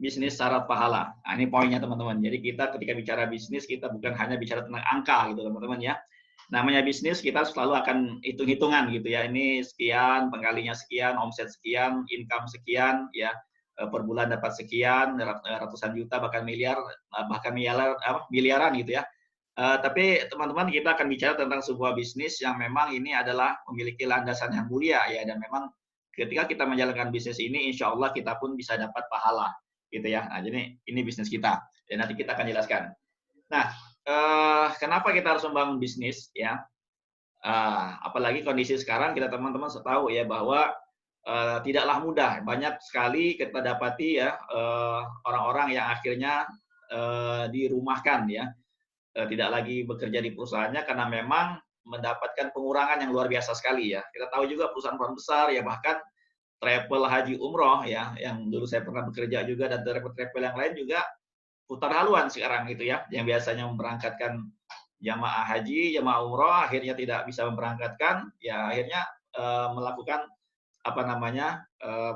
bisnis syarat pahala. Nah, ini poinnya teman-teman. Jadi kita ketika bicara bisnis, kita bukan hanya bicara tentang angka gitu teman-teman ya. Namanya bisnis kita selalu akan hitung-hitungan gitu ya. Ini sekian, pengkalinya sekian, omset sekian, income sekian ya. Per bulan dapat sekian, ratusan juta bahkan miliaran gitu ya. Tapi teman-teman kita akan bicara tentang sebuah bisnis yang memang ini adalah memiliki landasan yang mulia ya, dan memang ketika kita menjalankan bisnis ini insya Allah kita pun bisa dapat pahala gitu ya. Nah, jadi ini bisnis kita dan nanti kita akan jelaskan. Nah, kenapa kita harus membangun bisnis ya? Apalagi kondisi sekarang kita teman-teman tahu ya bahwa tidaklah mudah. Banyak sekali kita dapati ya orang-orang yang akhirnya dirumahkan ya, tidak lagi bekerja di perusahaannya karena memang mendapatkan pengurangan yang luar biasa sekali ya. Kita tahu juga perusahaan-perusahaan besar ya, bahkan travel haji umroh ya, yang dulu saya pernah bekerja juga, dan travel yang lain juga putar haluan sekarang gitu ya, yang biasanya memberangkatkan jamaah haji, jamaah umroh akhirnya tidak bisa memberangkatkan, ya akhirnya melakukan apa namanya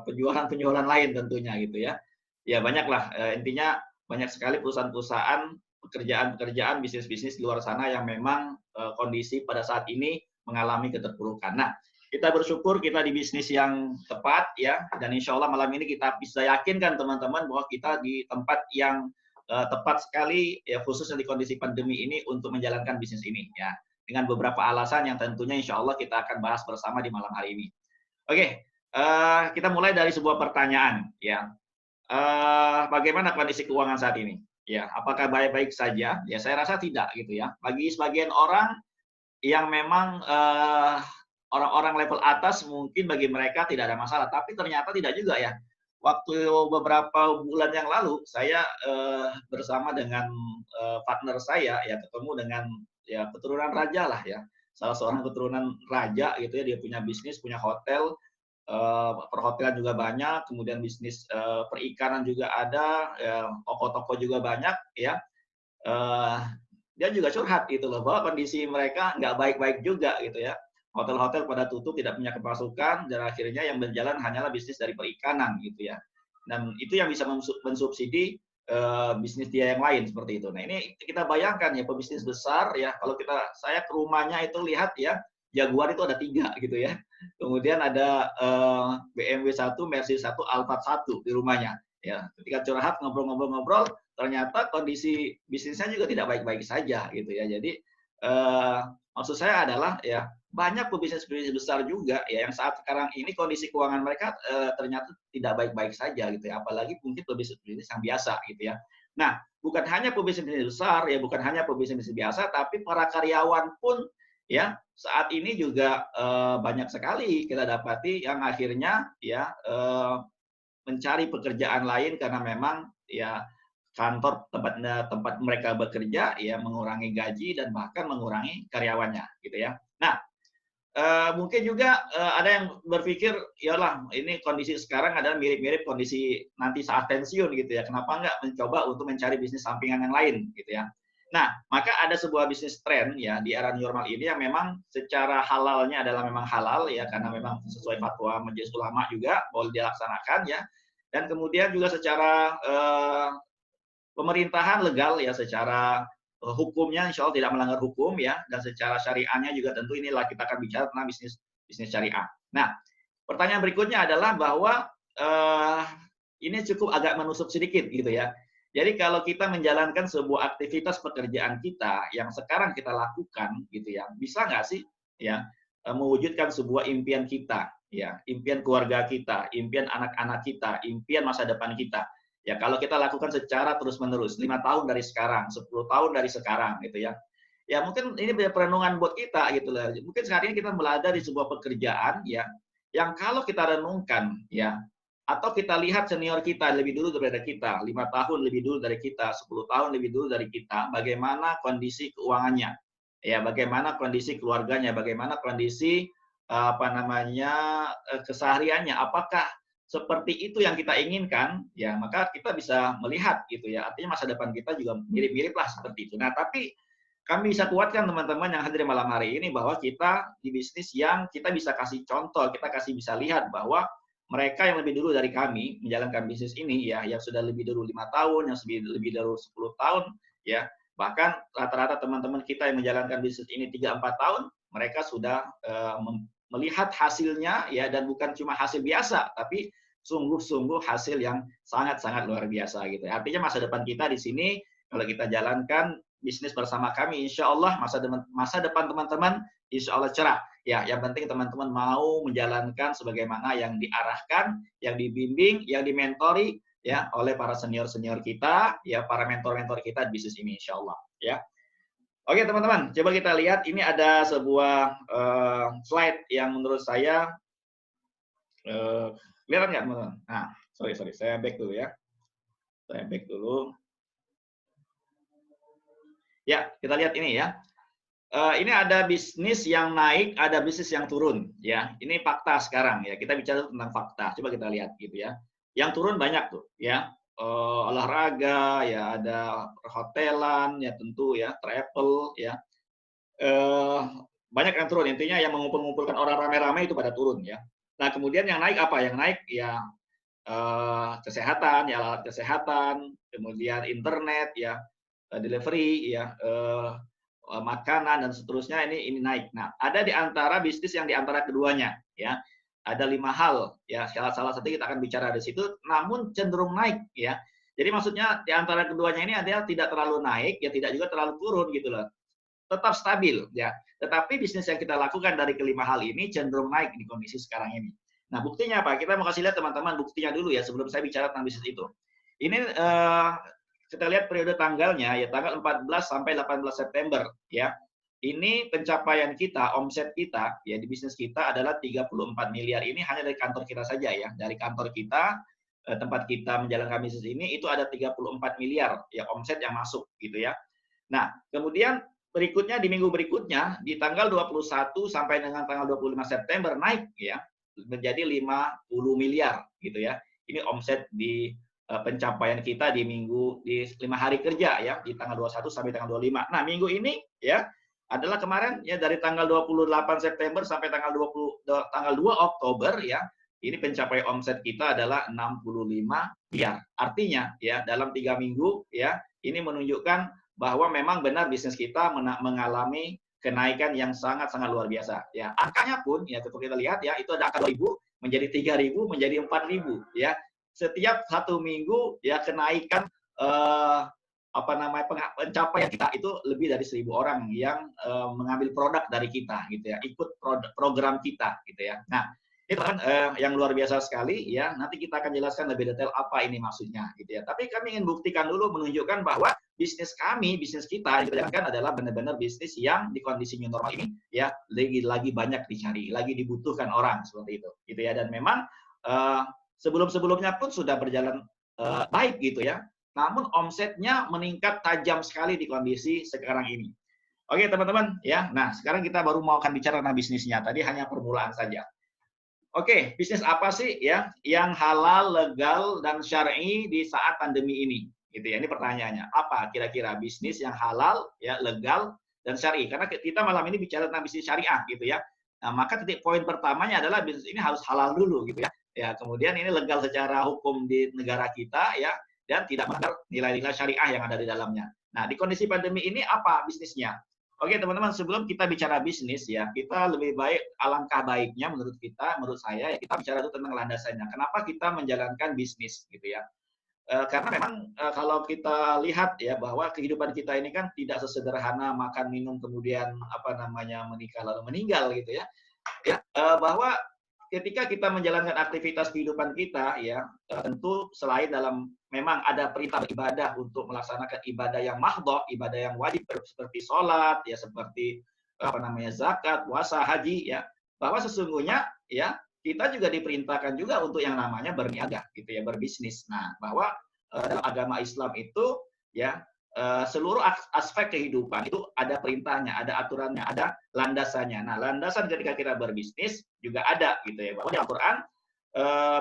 penjualan-penjualan lain tentunya gitu ya. Ya banyaklah intinya banyak sekali perusahaan-perusahaan, pekerjaan-pekerjaan, bisnis-bisnis di luar sana yang memang kondisi pada saat ini mengalami keterpurukan. Nah, kita bersyukur kita di bisnis yang tepat ya, dan insya Allah malam ini kita bisa yakinkan teman-teman bahwa kita di tempat yang tepat sekali ya, khususnya di kondisi pandemi ini untuk menjalankan bisnis ini ya, dengan beberapa alasan yang tentunya insya Allah kita akan bahas bersama di malam hari ini. Oke, kita mulai dari sebuah pertanyaan ya. Bagaimana kondisi keuangan saat ini? Ya, apakah baik-baik saja? Ya, saya rasa tidak gitu ya. Bagi sebagian orang yang memang orang-orang level atas mungkin bagi mereka tidak ada masalah, tapi ternyata tidak juga ya. Waktu beberapa bulan yang lalu saya bersama dengan partner saya ya, ketemu dengan ya keturunan raja lah ya. Salah seorang keturunan raja gitu ya, dia punya bisnis, punya hotel, perhotelan juga banyak, kemudian bisnis perikanan juga ada, toko-toko juga banyak ya. Dia juga curhat gitu loh, bahwa kondisi mereka nggak baik-baik juga gitu ya. Hotel-hotel pada tutup, tidak punya pemasukan, dan akhirnya yang berjalan hanyalah bisnis dari perikanan gitu ya. Dan itu yang bisa mensubsidi bisnis dia yang lain seperti itu. Nah ini kita bayangkan ya, pebisnis besar ya, kalau saya ke rumahnya itu lihat ya, Jaguar itu ada 3 gitu ya. Kemudian ada BMW 1, Mercy 1, Alphard 1 di rumahnya. Ya, ketika curhat ngobrol-ngobrol, ternyata kondisi bisnisnya juga tidak baik-baik saja gitu ya. Jadi maksud saya adalah ya banyak pebisnis-pebisnis besar juga ya yang saat sekarang ini kondisi keuangan mereka ternyata tidak baik-baik saja gitu ya. Apalagi mungkin pebisnis-pebisnis yang biasa gitu ya. Nah, bukan hanya pebisnis besar ya, bukan hanya pebisnis biasa, tapi para karyawan pun ya saat ini juga banyak sekali kita dapati yang akhirnya ya mencari pekerjaan lain karena memang ya kantor tempat mereka bekerja ya mengurangi gaji dan bahkan mengurangi karyawannya gitu ya. Nah, mungkin juga ada yang berpikir yalah ini kondisi sekarang adalah mirip-mirip kondisi nanti saat pensiun gitu ya. Kenapa nggak mencoba untuk mencari bisnis sampingan yang lain gitu ya. Nah, maka ada sebuah bisnis tren ya di era normal ini yang memang secara halalnya adalah memang halal ya, karena memang sesuai fatwa Majelis Ulama juga boleh dilaksanakan ya. Dan kemudian juga secara pemerintahan legal ya, secara hukumnya insya Allah tidak melanggar hukum ya, dan secara syariahnya juga tentu inilah kita akan bicara tentang bisnis syariah. Nah, pertanyaan berikutnya adalah bahwa ini cukup agak menusuk sedikit gitu ya. Jadi kalau kita menjalankan sebuah aktivitas pekerjaan kita yang sekarang kita lakukan gitu ya, bisa nggak sih ya mewujudkan sebuah impian kita ya, impian keluarga kita, impian anak-anak kita, impian masa depan kita. Ya kalau kita lakukan secara terus-menerus, 5 tahun dari sekarang, 10 tahun dari sekarang gitu ya. Ya mungkin ini perenungan buat kita gitu lah. Mungkin saat ini kita berada di sebuah pekerjaan ya, yang kalau kita renungkan ya, atau kita lihat senior kita lebih dulu daripada kita, 5 tahun lebih dulu dari kita, 10 tahun lebih dulu dari kita, bagaimana kondisi keuangannya, ya bagaimana kondisi keluarganya, bagaimana kondisi kesehariannya, apakah seperti itu yang kita inginkan, ya maka kita bisa melihat gitu ya. Artinya masa depan kita juga mirip-mirip lah seperti itu. Nah, tapi kami bisa kuatkan teman-teman yang hadir malam hari ini bahwa kita di bisnis yang kita bisa kasih contoh, kita bisa lihat bahwa mereka yang lebih dulu dari kami menjalankan bisnis ini ya, yang sudah lebih dulu 5 tahun, yang lebih dulu 10 tahun ya, bahkan rata-rata teman-teman kita yang menjalankan bisnis ini 3-4 tahun, mereka sudah melihat hasilnya ya, dan bukan cuma hasil biasa, tapi sungguh-sungguh hasil yang sangat-sangat luar biasa gitu. Artinya masa depan kita di sini kalau kita jalankan bisnis bersama kami, insya Allah masa depan teman-teman insya Allah cerah. Ya, yang penting teman-teman mau menjalankan sebagaimana yang diarahkan, yang dibimbing, yang dimentori ya oleh para senior-senior kita, ya para mentor-mentor kita di bisnis ini insya Allah ya. Oke teman-teman, coba kita lihat ini ada sebuah slide yang menurut saya kelihatan nggak teman-teman? Nah, sorry, saya back dulu ya. Saya back dulu. Ya, kita lihat ini ya. Ini ada bisnis yang naik, ada bisnis yang turun, ya. Ini fakta sekarang ya. Kita bicara tentang fakta. Coba kita lihat gitu ya. Yang turun banyak tuh, ya. Olahraga, ya ada perhotelan, ya tentu ya, travel, ya. Banyak yang turun. Intinya yang mengumpulkan orang rame-rame itu pada turun, ya. Nah, kemudian yang naik apa? Yang naik ya kesehatan, ya alat kesehatan, kemudian internet, ya delivery, ya makanan dan seterusnya ini naik. Nah, ada di antara bisnis yang di antara keduanya, ya. Ada 5 hal, ya. Salah satu kita akan bicara di situ, namun cenderung naik, ya. Jadi maksudnya di antara keduanya ini ada tidak terlalu naik, ya tidak juga terlalu turun gitu loh. Tetap stabil, ya. Tetapi bisnis yang kita lakukan dari kelima hal ini cenderung naik di kondisi sekarang ini. Nah, buktinya apa? Kita mau kasih lihat teman-teman buktinya dulu ya sebelum saya bicara tentang bisnis itu. Ini kita lihat periode tanggalnya ya tanggal 14 sampai 18 September ya. Ini pencapaian kita, omset kita ya di bisnis kita adalah 34 miliar. Ini hanya dari kantor kita saja ya. Dari kantor kita tempat kita menjalankan bisnis ini itu ada 34 miliar ya omset yang masuk gitu ya. Nah, kemudian berikutnya di minggu berikutnya di tanggal 21 sampai dengan tanggal 25 September naik ya menjadi 50 miliar gitu ya. Ini omset di pencapaian kita di 5 hari kerja ya di tanggal 21 sampai tanggal 25. Nah, minggu ini ya adalah kemarin ya dari tanggal 28 September sampai tanggal 2 Oktober ya. Ini pencapaian omset kita adalah 65 miliar. Artinya ya dalam 3 minggu ya ini menunjukkan bahwa memang benar bisnis kita mengalami kenaikan yang sangat-sangat luar biasa. Ya, angkanya pun ya seperti kita lihat ya itu ada angka 2.000 menjadi 3.000 menjadi 4.000 ya. Setiap 1 minggu ya kenaikan pencapaian kita itu lebih dari 1.000 orang yang mengambil produk dari kita gitu ya, ikut program kita gitu ya. Nah, itu kan yang luar biasa sekali ya. Nanti kita akan jelaskan lebih detail apa ini maksudnya gitu ya. Tapi kami ingin buktikan dulu menunjukkan bahwa bisnis kita yang kita jalankan adalah benar-benar bisnis yang di kondisi new normal ini ya lagi banyak dicari, lagi dibutuhkan orang seperti itu gitu ya. Dan memang sebelum-sebelumnya pun sudah berjalan baik gitu ya. Namun omsetnya meningkat tajam sekali di kondisi sekarang ini. Oke teman-teman ya. Nah sekarang kita baru mau akan bicara tentang bisnisnya. Tadi hanya permulaan saja. Oke, bisnis apa sih ya yang halal, legal, dan syar'i di saat pandemi ini? Gitu ya. Ini pertanyaannya. Apa kira-kira bisnis yang halal, ya legal, dan syar'i? Karena kita malam ini bicara tentang bisnis syariah gitu ya. Nah, maka titik poin pertamanya adalah bisnis ini harus halal dulu gitu ya. Ya, kemudian ini legal secara hukum di negara kita ya dan tidak melanggar nilai-nilai syariah yang ada di dalamnya. Nah, di kondisi pandemi ini apa bisnisnya? Oke teman-teman, sebelum kita bicara bisnis ya, kita lebih baik alangkah baiknya menurut saya ya kita bicara dulu tentang landasannya. Kenapa kita menjalankan bisnis gitu ya? Karena memang kalau kita lihat ya bahwa kehidupan kita ini kan tidak sesederhana makan minum kemudian menikah lalu meninggal gitu ya. Ya, bahwa ketika kita menjalankan aktivitas kehidupan kita ya tentu selain dalam memang ada perintah ibadah untuk melaksanakan ibadah yang mahdhah, ibadah yang wajib seperti sholat ya seperti zakat, puasa, haji ya bahwa sesungguhnya ya kita juga diperintahkan juga untuk yang namanya berniaga gitu ya berbisnis. Nah bahwa dalam agama Islam itu ya seluruh aspek kehidupan itu ada perintahnya, ada aturannya, ada landasannya. Nah, landasan ketika kita berbisnis juga ada gitu ya. Bahwa di Al-Qur'an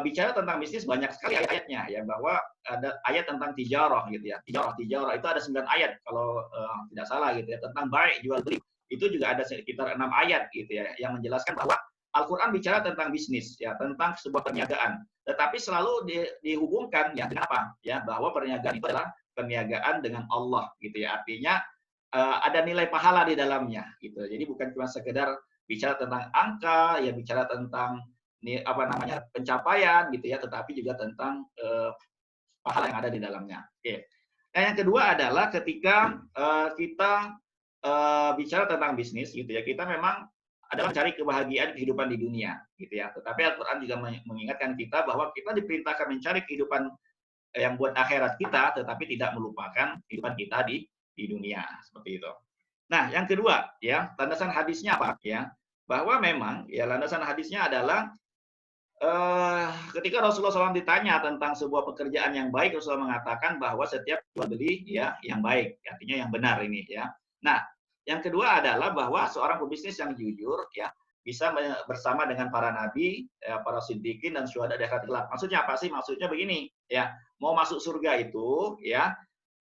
bicara tentang bisnis banyak sekali ayat-ayatnya ya bahwa ada ayat tentang tijarah gitu ya. Tijarah itu ada 9 ayat kalau tidak salah gitu ya tentang baik jual beli. Itu juga ada sekitar 6 ayat gitu ya yang menjelaskan bahwa Al-Quran bicara tentang bisnis, ya, tentang sebuah perniagaan. Tetapi selalu dihubungkan ya dengan apa? Ya, bahwa perniagaan itu adalah perniagaan dengan Allah, gitu ya. Artinya ada nilai pahala di dalamnya, gitu. Jadi bukan cuma sekedar bicara tentang angka, ya bicara tentang apa namanya pencapaian, gitu ya, tetapi juga tentang pahala yang ada di dalamnya. Oke. Nah, yang kedua adalah ketika kita bicara tentang bisnis, gitu ya, kita memang adalah mencari kebahagiaan kehidupan di dunia, gitu ya. Tetapi Al-Quran juga mengingatkan kita bahwa kita diperintahkan mencari kehidupan yang buat akhirat kita, tetapi tidak melupakan kehidupan kita di dunia, seperti itu. Nah, yang kedua, ya, landasan hadisnya apa? Ya, bahwa memang ya landasan hadisnya adalah ketika Rasulullah SAW ditanya tentang sebuah pekerjaan yang baik, Rasulullah mengatakan bahwa setiap jual beli ya yang baik, artinya yang benar ini ya. Nah, yang kedua adalah bahwa seorang pebisnis yang jujur ya bisa bersama dengan para nabi, ya, para siddiqin dan syuhada di akhirat kelak. Maksudnya apa sih? Maksudnya begini, ya, mau masuk surga itu ya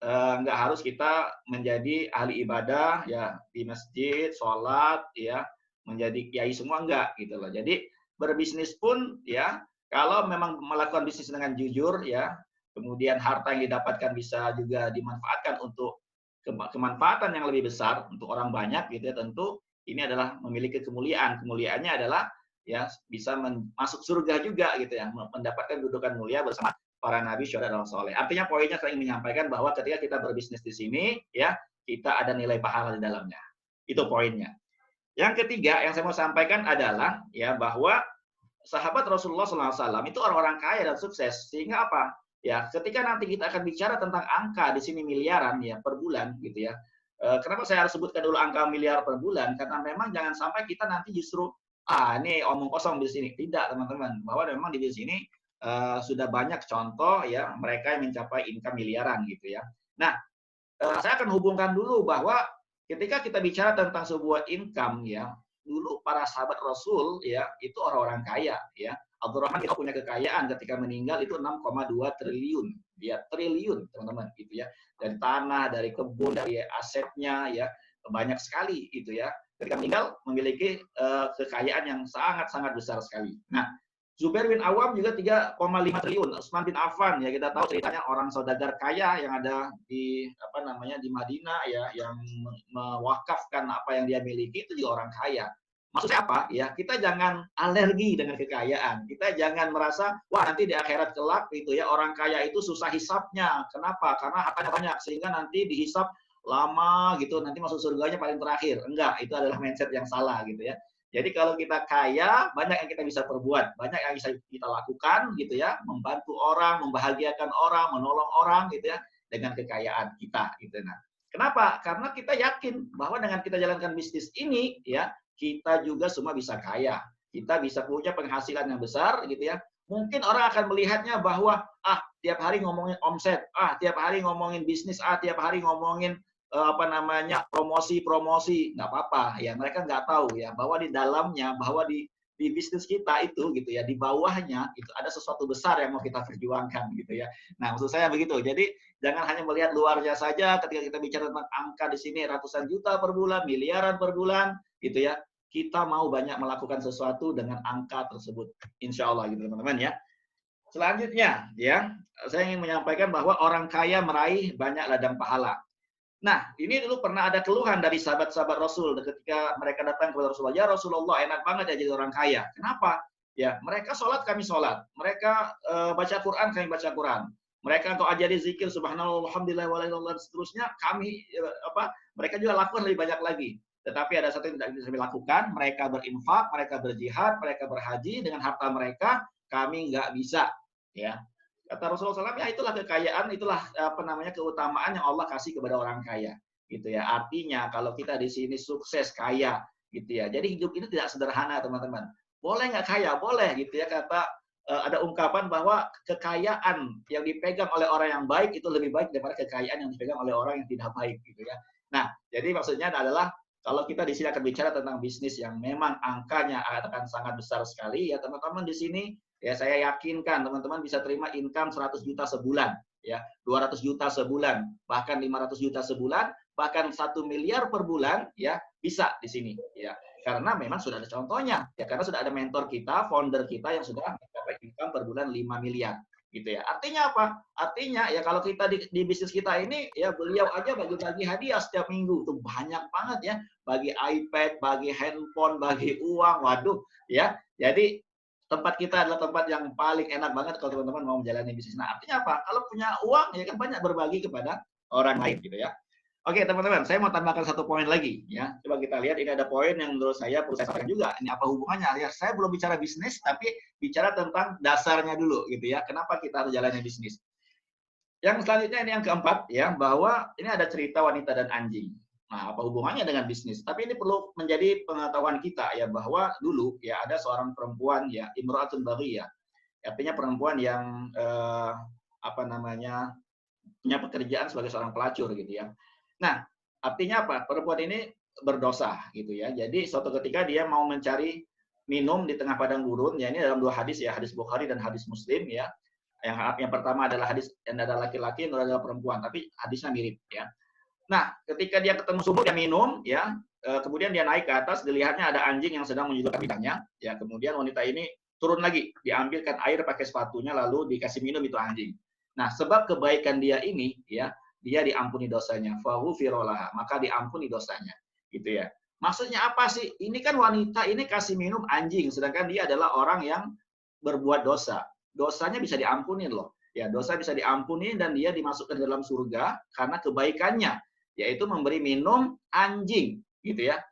nggak harus kita menjadi ahli ibadah ya di masjid, sholat ya, menjadi kiai semua enggak gitu loh. Jadi berbisnis pun ya kalau memang melakukan bisnis dengan jujur ya, kemudian harta yang didapatkan bisa juga dimanfaatkan untuk kemanfaatan yang lebih besar untuk orang banyak gitu ya, tentu ini adalah memiliki kemuliaan. Kemuliaannya adalah ya bisa masuk surga juga gitu ya, mendapatkan kedudukan mulia bersama para nabi, syuhada dan soleh. Artinya poinnya saya ingin menyampaikan bahwa ketika kita berbisnis di sini ya kita ada nilai pahala di dalamnya. Itu poinnya. Yang ketiga yang saya mau sampaikan adalah ya bahwa sahabat Rasulullah SAW itu orang-orang kaya dan sukses. Sehingga apa? Ya, ketika nanti kita akan bicara tentang angka di sini miliaran ya per bulan gitu ya. Kenapa saya harus sebutkan dulu angka miliar per bulan? Karena memang jangan sampai kita nanti justru ini omong kosong di sini. Tidak, teman-teman. Bahwa memang di sini sudah banyak contoh ya mereka yang mencapai income miliaran gitu ya. Nah, saya akan hubungkan dulu bahwa ketika kita bicara tentang sebuah income ya, dulu para sahabat Rasul ya itu orang-orang kaya ya. Abdurrahman itu punya kekayaan ketika meninggal itu 6,2 triliun ya, triliun teman-teman gitu ya. Dari tanah, dari kebun, dari asetnya ya banyak sekali itu ya. Ketika meninggal memiliki kekayaan yang sangat-sangat besar sekali. Nah, Zubair bin Awam juga 3,5 triliun. Utsman bin Affan ya kita tahu ceritanya orang saudagar kaya yang ada di apa namanya di Madinah ya yang mewakafkan apa yang dia miliki itu juga orang kaya. Maksudnya apa? Ya kita jangan alergi dengan kekayaan. Kita jangan merasa wah nanti di akhirat kelak itu ya orang kaya itu susah hisapnya. Kenapa? Karena hartanya banyak sehingga nanti dihisap lama gitu nanti masuk surganya paling terakhir. Enggak, itu adalah mindset yang salah gitu ya. Jadi kalau kita kaya, banyak yang kita bisa perbuat, banyak yang bisa kita lakukan gitu ya, membantu orang, membahagiakan orang, menolong orang gitu ya, dengan kekayaan kita gitu. Nah, kenapa? Karena kita yakin bahwa dengan kita jalankan bisnis ini ya, kita juga semua bisa kaya. Kita bisa punya penghasilan yang besar gitu ya. Mungkin orang akan melihatnya bahwa tiap hari ngomongin omset, tiap hari ngomongin bisnis, tiap hari ngomongin apa namanya promosi nggak apa-apa ya mereka nggak tahu ya bahwa di dalamnya bahwa di bisnis kita itu gitu ya di bawahnya itu ada sesuatu besar yang mau kita perjuangkan gitu ya. Nah maksud saya begitu. Jadi jangan hanya melihat luarnya saja ketika kita bicara tentang angka di sini ratusan juta per bulan, miliaran per bulan gitu ya. Kita mau banyak melakukan sesuatu dengan angka tersebut. Insya Allah gitu teman-teman ya. Selanjutnya ya saya ingin menyampaikan bahwa orang kaya meraih banyak ladang pahala. Nah, ini dulu pernah ada keluhan dari sahabat-sahabat Rasul ketika mereka datang kepada Rasulullah. Ya Rasulullah, enak banget ya jadi orang kaya. Kenapa? Ya, mereka sholat, kami sholat. Mereka baca Quran, kami baca Quran. Mereka engkau ajari zikir, subhanallah, alhamdulillah, walailallah, dan seterusnya. Kami, mereka juga lakukan lebih banyak lagi. Tetapi ada satu yang tidak bisa kami lakukan. Mereka berinfak, mereka berjihad, mereka berhaji dengan harta mereka. Kami nggak bisa. Ya, kata Rasulullah SAW, ya itulah kekayaan, itulah apa namanya keutamaan yang Allah kasih kepada orang kaya, gitu ya. Artinya kalau kita di sini sukses kaya, gitu ya. Jadi hidup ini tidak sederhana teman-teman. Boleh nggak kaya? Boleh, gitu ya. Kata ada ungkapan bahwa kekayaan yang dipegang oleh orang yang baik itu lebih baik daripada kekayaan yang dipegang oleh orang yang tidak baik, gitu ya. Nah, jadi maksudnya adalah kalau kita di sini akan bicara tentang bisnis yang memang angkanya akan sangat besar sekali, ya teman-teman di sini. Ya, saya yakinkan teman-teman bisa terima income 100 juta sebulan, ya, 200 juta sebulan, bahkan 500 juta sebulan, bahkan 1 miliar per bulan, ya bisa di sini, ya. Karena memang sudah ada contohnya, ya karena sudah ada mentor kita, founder kita yang sudah mencapai income per bulan 5 miliar, gitu ya. Artinya apa? Artinya ya kalau kita di bisnis kita ini, ya beliau aja bagi-bagi hadiah setiap minggu, tuh banyak banget ya, bagi iPad, bagi handphone, bagi uang, waduh, ya. Jadi tempat kita adalah tempat yang paling enak banget kalau teman-teman mau menjalani bisnis. Nah, artinya apa? Kalau punya uang, ya kan banyak berbagi kepada orang lain, gitu ya. Oke, teman-teman, saya mau tambahkan satu poin lagi, ya. Coba kita lihat, ini ada poin yang menurut saya perlu saya sampaikan juga. Ini apa hubungannya? Ya, saya belum bicara bisnis, tapi bicara tentang dasarnya dulu, gitu ya. Kenapa kita harus jalani bisnis? Yang selanjutnya ini yang keempat, ya, bahwa ini ada cerita wanita dan anjing. Nah, apa hubungannya dengan bisnis? Tapi ini perlu menjadi pengetahuan kita, ya, bahwa dulu, ya, ada seorang perempuan, ya, imra'atun baghiyah. Artinya perempuan yang, apa namanya, punya pekerjaan sebagai seorang pelacur, gitu ya. Nah, artinya apa? Perempuan ini berdosa gitu ya. Jadi suatu ketika dia mau mencari minum di tengah padang gurun, ya ini dalam 2 hadis ya, hadis Bukhari dan hadis Muslim ya. Yang pertama adalah hadis yang ada laki-laki, yang adalah perempuan, tapi hadisnya mirip ya. Nah, ketika dia ketemu sumur, dia minum ya, kemudian dia naik ke atas, dilihatnya ada anjing yang sedang menyudutkan lidahnya, ya kemudian wanita ini turun lagi, diambilkan air pakai sepatunya lalu dikasih minum itu anjing. Nah, sebab kebaikan dia ini ya, dia diampuni dosanya, faghufirolaha, maka diampuni dosanya, gitu ya. Maksudnya apa sih? Ini kan wanita ini kasih minum anjing, sedangkan dia adalah orang yang berbuat dosa. Dosanya bisa diampuni loh. Ya, dosa bisa diampuni dan dia dimasukkan ke dalam surga karena kebaikannya, yaitu memberi minum anjing, gitu ya.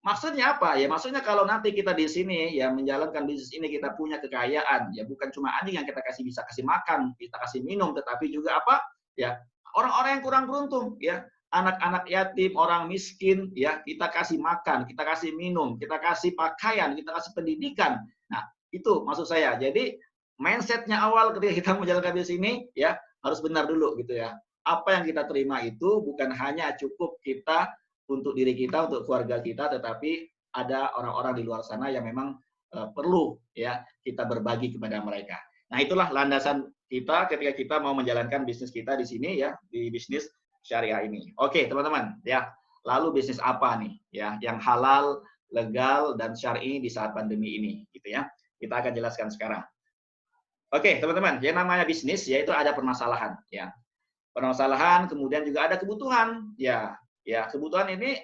Maksudnya apa? Ya maksudnya kalau nanti kita di sini ya menjalankan bisnis ini kita punya kekayaan, ya bukan cuma anjing yang kita bisa kasih makan, kita kasih minum, tetapi juga apa? Ya orang-orang yang kurang beruntung, ya anak-anak yatim, orang miskin, ya kita kasih makan, kita kasih minum, kita kasih pakaian, kita kasih pendidikan. Nah itu maksud saya. Jadi mindsetnya awal ketika kita menjalankan bisnis ini ya harus benar dulu gitu ya. Apa yang kita terima itu bukan hanya cukup kita untuk diri kita, untuk keluarga kita, tetapi ada orang-orang di luar sana yang memang perlu ya kita berbagi kepada mereka. Nah, itulah landasan kita ketika kita mau menjalankan bisnis kita di sini ya, di bisnis syariah ini. Oke, teman-teman, ya. Lalu bisnis apa nih ya yang halal, legal dan syar'i di saat pandemi ini gitu ya. Kita akan jelaskan sekarang. Oke, teman-teman, yang namanya bisnis yaitu ada permasalahan ya. Permasalahan, kemudian juga ada kebutuhan ya. Ya, kebutuhan ini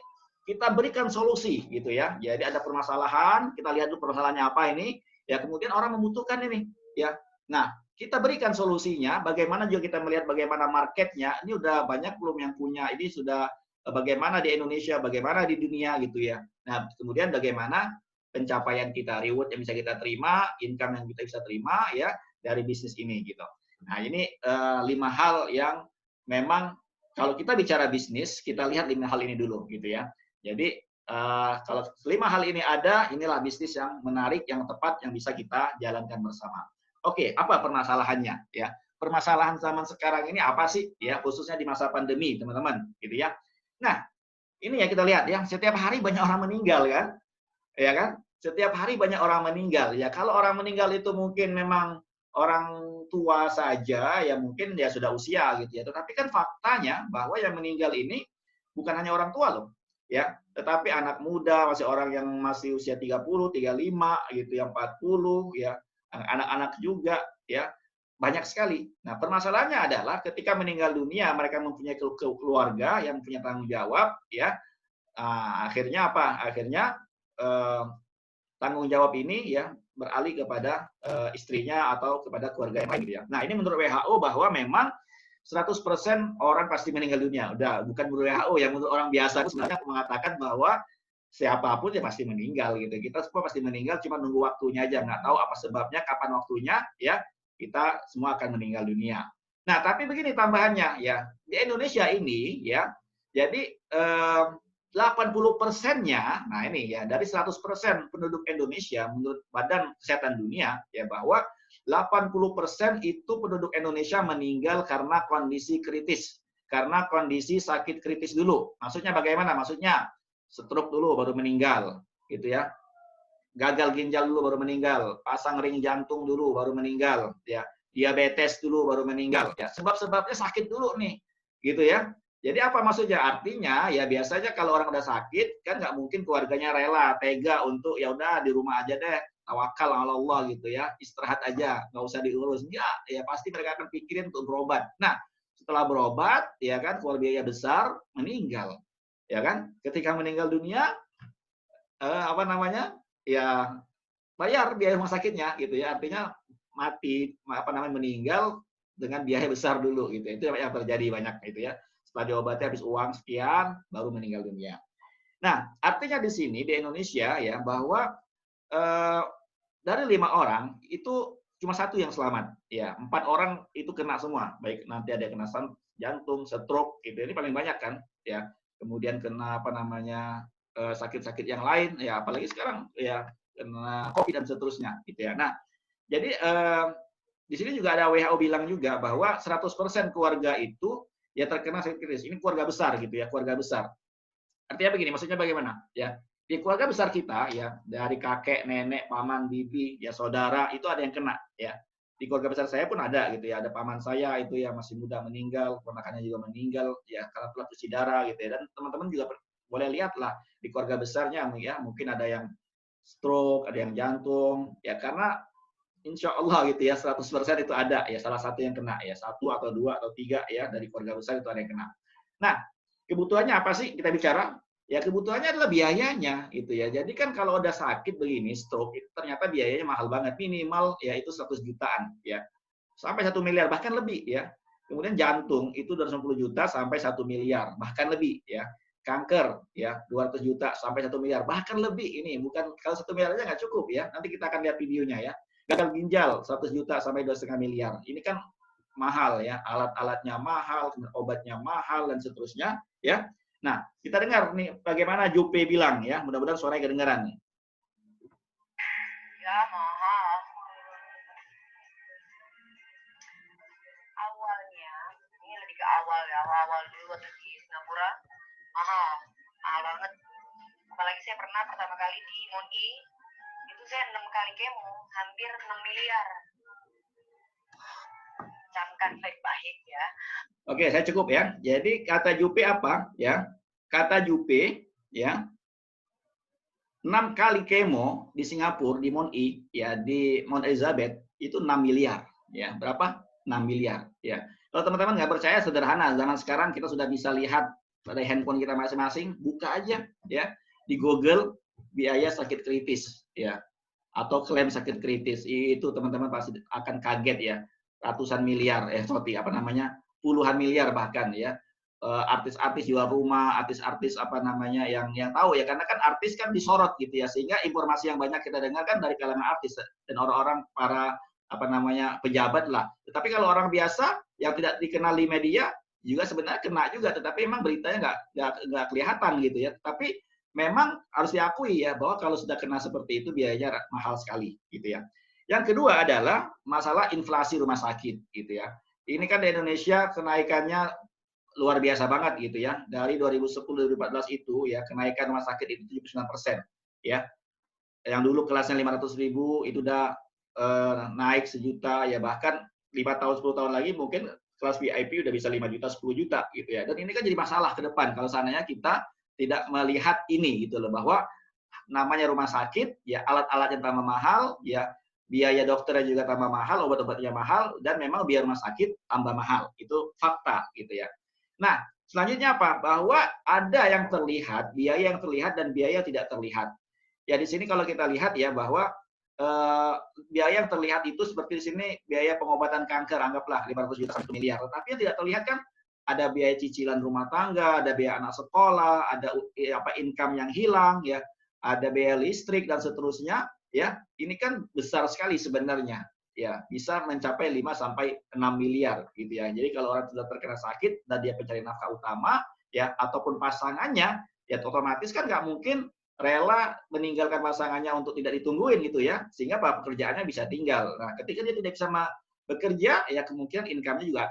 kita berikan solusi gitu ya. Jadi ada permasalahan, kita lihat dulu permasalahannya apa ini, ya kemudian orang membutuhkan ini, ya. Nah, kita berikan solusinya, bagaimana juga kita melihat bagaimana marketnya, ini udah banyak belum yang punya, ini sudah bagaimana di Indonesia, bagaimana di dunia gitu ya. Nah, kemudian bagaimana pencapaian kita, reward yang bisa kita terima, income yang kita bisa terima ya dari bisnis ini gitu. Nah, ini 5 hal yang memang kalau kita bicara bisnis, kita lihat 5 hal ini dulu, gitu ya. Jadi kalau 5 hal ini ada, inilah bisnis yang menarik, yang tepat, yang bisa kita jalankan bersama. Oke, apa permasalahannya? Ya, permasalahan zaman sekarang ini apa sih? Ya, khususnya di masa pandemi, teman-teman, gitu ya. Nah, ini ya kita lihat ya, setiap hari banyak orang meninggal kan, ya kan? Setiap hari banyak orang meninggal. Ya, kalau orang meninggal itu mungkin memang orang tua saja, ya mungkin dia sudah usia gitu ya. Tetapi kan faktanya bahwa yang meninggal ini bukan hanya orang tua loh, ya. Tetapi anak muda, masih orang yang masih usia 30, 35 gitu, yang 40 ya. Anak-anak juga ya. Banyak sekali. Nah, permasalahannya adalah ketika meninggal dunia mereka mempunyai keluarga yang punya tanggung jawab ya. Akhirnya apa? Akhirnya tanggung jawab ini ya beralih kepada istrinya atau kepada keluarga yang lain gitu ya. Nah, ini menurut WHO bahwa memang 100% orang pasti meninggal dunia. Udah, bukan menurut WHO, yang menurut orang biasa itu sebenarnya mengatakan bahwa siapapun ya pasti meninggal gitu. Kita semua pasti meninggal, cuma nunggu waktunya aja, nggak tahu apa sebabnya, kapan waktunya ya, kita semua akan meninggal dunia. Nah, tapi begini tambahannya ya. Di Indonesia ini ya, jadi 80%-nya, nah ini ya, dari 100% penduduk Indonesia menurut Badan Kesehatan Dunia, ya bahwa 80% itu penduduk Indonesia meninggal karena kondisi kritis. Karena kondisi sakit kritis dulu. Maksudnya bagaimana? Maksudnya stroke dulu baru meninggal, gitu ya. Gagal ginjal dulu baru meninggal, pasang ring jantung dulu baru meninggal, ya. Diabetes dulu baru meninggal, ya. Sebab-sebabnya sakit dulu nih, gitu ya. Jadi apa maksudnya? Artinya ya biasanya kalau orang udah sakit kan nggak mungkin keluarganya rela, tega untuk ya udah di rumah aja deh, tawakal ala Allah gitu ya, istirahat aja, nggak usah diurus. Enggak, ya pasti mereka akan pikirin untuk berobat. Nah, setelah berobat ya kan keluar biaya besar, meninggal. Ya kan? Ketika meninggal dunia apa namanya? Ya bayar biaya rumah sakitnya gitu ya. Artinya mati apa namanya meninggal dengan biaya besar dulu gitu. Itu yang terjadi banyak gitu ya. Setelah diobati habis uang sekian baru meninggal dunia. Nah, artinya di sini di Indonesia ya bahwa eh, dari 5 orang itu cuma satu yang selamat. Ya, 4 orang itu kena semua. Baik nanti ada yang kena jantung, stroke gitu. Ini paling banyak kan ya. Kemudian kena apa namanya sakit-sakit yang lain ya apalagi sekarang ya kena COVID dan seterusnya gitu ya. Nah, jadi di sini juga ada WHO bilang juga bahwa 100% keluarga itu ya terkena sakit kritis. Ini keluarga besar gitu ya, keluarga besar. Artinya begini, maksudnya bagaimana? Ya, di keluarga besar kita ya, dari kakek, nenek, paman, bibi, ya saudara itu ada yang kena ya. Di keluarga besar saya pun ada gitu ya, ada paman saya itu yang masih muda meninggal, ponakannya juga meninggal ya karena telah cuci darah gitu ya. Dan teman-teman juga boleh lihat lah di keluarga besarnya ya, mungkin ada yang stroke, ada yang jantung, ya karena insya Allah gitu ya 100% itu ada ya salah satu yang kena ya satu atau dua atau tiga ya dari keluarga besar itu ada yang kena. Nah kebutuhannya apa sih kita bicara? Ya kebutuhannya adalah biayanya gitu ya. Jadi kan kalau udah sakit begini stroke itu ternyata biayanya mahal banget minimal ya itu 100 jutaan ya sampai 1 miliar bahkan lebih ya. Kemudian jantung itu 250 juta sampai 1 miliar bahkan lebih ya. Kanker ya 200 juta sampai 1 miliar bahkan lebih ini bukan kalau 1 miliar aja nggak cukup ya. Nanti kita akan lihat videonya ya. Gagal ginjal 100 juta sampai 2,5 miliar. Ini kan mahal ya, alat-alatnya mahal, obatnya mahal dan seterusnya ya. Nah, kita dengar nih bagaimana Jupe bilang ya. Mudah-mudahan suaranya kedengaran nih. Ya, mahal. Awalnya, ini lebih ke awal ya, awal dulu waktu di Singapura, mahal, mahal banget. Apalagi saya pernah pertama kali di Moni, itu saya 6 kali kemo, hampir 6 miliar. Camkan baik-baik ya. Oke, saya cukup ya. Jadi kata Jupe apa ya? Kata Jupe ya, 6 kali kemo di Singapura di Mount E ya di Mount Elizabeth itu 6 miliar ya. Berapa? 6 miliar ya. Kalau teman-teman nggak percaya sederhana, zaman sekarang kita sudah bisa lihat pada handphone kita masing-masing, buka aja ya di Google biaya sakit kritis ya atau klaim sakit kritis itu teman-teman pasti akan kaget ya ratusan miliar sorry apa namanya puluhan miliar bahkan ya artis-artis jual rumah, artis-artis apa namanya yang tahu ya karena kan artis kan disorot gitu ya sehingga informasi yang banyak kita dengar kan dari kalangan artis dan orang-orang para apa namanya pejabat lah. Tetapi kalau orang biasa yang tidak dikenal di media juga sebenarnya kena juga, tetapi memang beritanya nggak kelihatan gitu ya. Tapi memang harus diakui ya bahwa kalau sudah kena seperti itu biayanya mahal sekali gitu ya. Yang kedua adalah masalah inflasi rumah sakit gitu ya. Ini kan di Indonesia kenaikannya luar biasa banget gitu ya. Dari 2010-2014 itu ya kenaikan rumah sakit itu 79% ya. Yang dulu kelasnya 500.000 itu udah naik sejuta ya bahkan 5 tahun 10 tahun lagi mungkin kelas VIP udah bisa 5 juta 10 juta gitu ya. Dan ini kan jadi masalah ke depan kalau seandainya kita tidak melihat ini gitu loh bahwa namanya rumah sakit ya alat-alat yang tambah mahal ya biaya dokternya juga tambah mahal, obat-obatnya mahal dan memang biaya rumah sakit tambah mahal. Itu fakta gitu ya. Nah, selanjutnya apa? Bahwa ada yang terlihat, biaya yang terlihat dan biaya yang tidak terlihat. Ya di sini kalau kita lihat ya bahwa biaya yang terlihat itu seperti di sini biaya pengobatan kanker anggaplah 500 juta 1 miliar. Tapi yang tidak terlihat kan ada biaya cicilan rumah tangga, ada biaya anak sekolah, ada apa income yang hilang ya, ada biaya listrik dan seterusnya ya. Ini kan besar sekali sebenarnya. Ya, bisa mencapai 5 sampai 6 miliar gitu ya. Jadi kalau orang sudah terkena sakit dan dia pencari nafkah utama ya ataupun pasangannya ya otomatis kan nggak mungkin rela meninggalkan pasangannya untuk tidak ditungguin gitu ya sehingga pekerjaannya bisa tinggal. Nah, ketika dia tidak bisa bekerja ya kemungkinan income-nya juga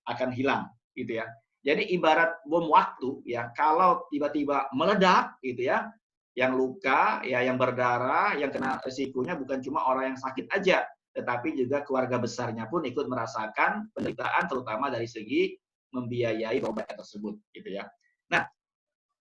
akan hilang gitu ya. Jadi ibarat bom waktu ya kalau tiba-tiba meledak gitu ya yang luka ya yang berdarah yang kena resikonya bukan cuma orang yang sakit aja tetapi juga keluarga besarnya pun ikut merasakan penderitaan terutama dari segi membiayai obat tersebut, gitu ya. Nah,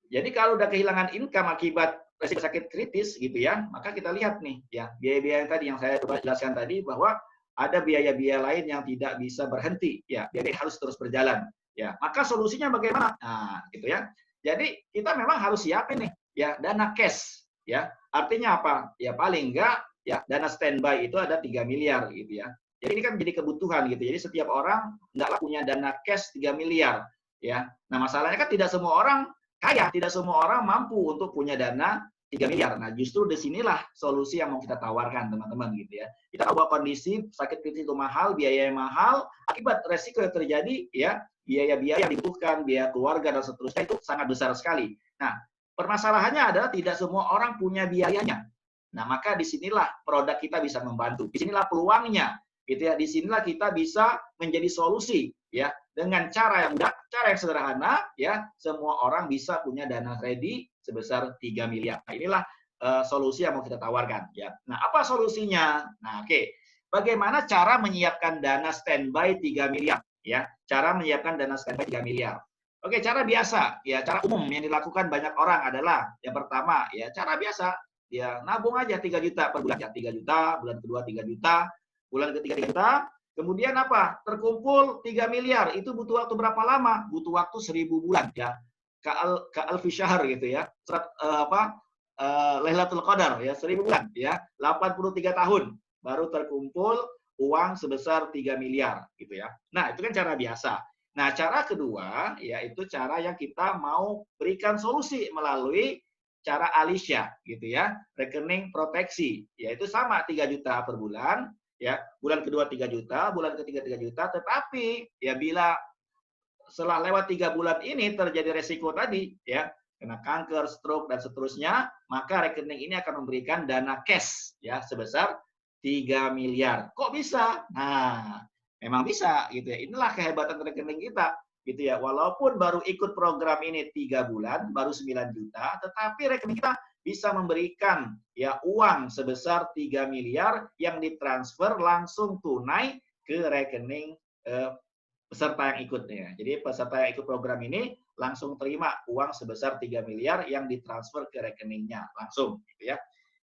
jadi kalau udah kehilangan income akibat resiko sakit kritis, gitu ya, maka kita lihat nih, ya biaya-biaya tadi yang saya coba jelaskan tadi bahwa ada biaya-biaya lain yang tidak bisa berhenti, ya biaya harus terus berjalan, ya. Maka solusinya bagaimana? Nah, gitu ya. Jadi kita memang harus siapin nih, ya dana cash, ya. Artinya apa? Ya paling enggak ya dana standby itu ada 3 miliar gitu ya. Jadi ini kan menjadi kebutuhan gitu. Jadi setiap orang enggaklah punya dana cash 3 miliar ya. Nah, masalahnya kan tidak semua orang kaya, tidak semua orang mampu untuk punya dana 3 miliar. Nah, justru disinilah solusi yang mau kita tawarkan teman-teman gitu ya. Kita tahu bahwa kondisi sakit kritis itu mahal, biaya yang mahal, akibat resiko yang terjadi ya, biaya-biaya yang dibutuhkan, biaya keluarga dan seterusnya itu sangat besar sekali. Nah, permasalahannya adalah tidak semua orang punya biayanya. Nah, maka disinilah produk kita bisa membantu. Disinilah peluangnya, gitu ya. Disinilah kita bisa menjadi solusi, ya, dengan cara yang mudah, cara yang sederhana, ya. Semua orang bisa punya dana ready sebesar 3 miliar. Nah, inilah solusi yang mau kita tawarkan, ya. Nah, apa solusinya? Nah, oke. Bagaimana cara menyiapkan dana standby 3 miliar, ya? Cara menyiapkan dana standby 3 miliar. Oke, cara biasa, ya, cara umum yang dilakukan banyak orang adalah yang pertama, ya, cara biasa, ya, nabung aja 3 juta per bulan, ya, 3 juta, bulan kedua 3 juta, bulan ketiga 3 juta, kemudian apa? Terkumpul 3 miliar, itu butuh waktu berapa lama? Butuh waktu 1000 bulan, ya. Ka'alfi syahr gitu ya. Surat Lailatul Qadar ya, 1000 bulan ya, 83 tahun baru terkumpul uang sebesar 3 miliar gitu ya. Nah, itu kan cara biasa. Nah, cara kedua yaitu cara yang kita mau berikan solusi melalui cara Alisya gitu ya, rekening proteksi, yaitu sama 3 juta per bulan ya, bulan kedua 3 juta, bulan ketiga 3 juta, tetapi ya bila setelah lewat 3 bulan ini terjadi resiko tadi ya, kena kanker, stroke dan seterusnya, maka rekening ini akan memberikan dana cash ya sebesar 3 miliar. Kok bisa? Nah, memang bisa gitu ya. Inilah kehebatan rekening kita gitu ya. Walaupun baru ikut program ini 3 bulan, baru 9 juta, tetapi rekening kita bisa memberikan ya uang sebesar 3 miliar yang ditransfer langsung tunai ke rekening peserta yang ikutnya. Jadi peserta yang ikut program ini langsung terima uang sebesar 3 miliar yang ditransfer ke rekeningnya langsung gitu ya.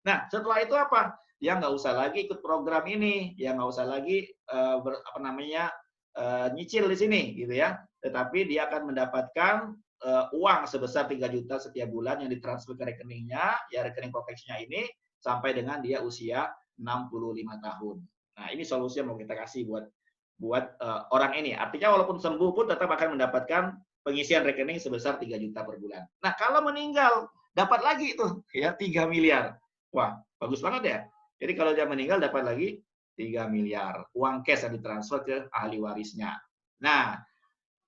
Nah, setelah itu apa? Dia nggak usah lagi ikut program ini, dia nggak usah lagi nyicil di sini gitu ya. Tetapi dia akan mendapatkan uang sebesar 3 juta setiap bulan yang ditransfer ke rekeningnya, ya rekening proteksinya ini sampai dengan dia usia 65 tahun. Nah, ini solusi yang mau kita kasih buat orang ini. Artinya walaupun sembuh pun tetap akan mendapatkan pengisian rekening sebesar 3 juta per bulan. Nah, kalau meninggal dapat lagi tuh ya 3 miliar. Wah, bagus banget ya. Jadi kalau dia meninggal dapat lagi 3 miliar uang cash yang ditransfer ke ahli warisnya. Nah,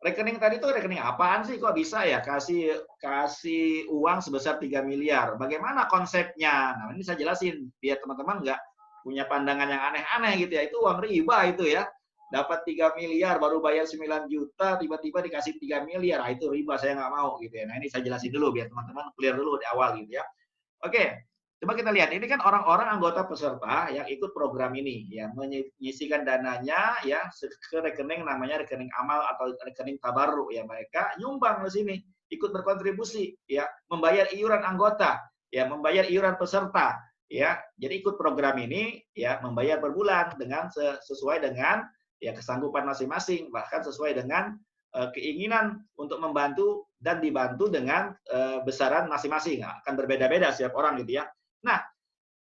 rekening tadi tuh rekening apaan sih kok bisa ya kasih uang sebesar 3 miliar? Bagaimana konsepnya? Nah, ini saya jelasin biar teman-teman nggak punya pandangan yang aneh-aneh gitu ya. Itu uang riba itu ya. Dapat 3 miliar baru bayar 9 juta tiba-tiba dikasih 3 miliar. Nah, itu riba, saya nggak mau gitu ya. Nah, ini saya jelasin dulu biar teman-teman clear dulu di awal gitu ya. Oke, coba kita lihat. Ini kan orang-orang anggota peserta yang ikut program ini ya, menyisikan dananya ya ke rekening namanya rekening amal atau rekening tabarruk ya, mereka nyumbang di sini, ikut berkontribusi ya, membayar iuran anggota, ya, membayar iuran peserta ya. Jadi ikut program ini ya, membayar per bulan dengan sesuai dengan ya kesanggupan masing-masing, bahkan sesuai dengan keinginan untuk membantu dan dibantu dengan besaran masing-masing. Akan berbeda-beda setiap orang gitu ya. Nah,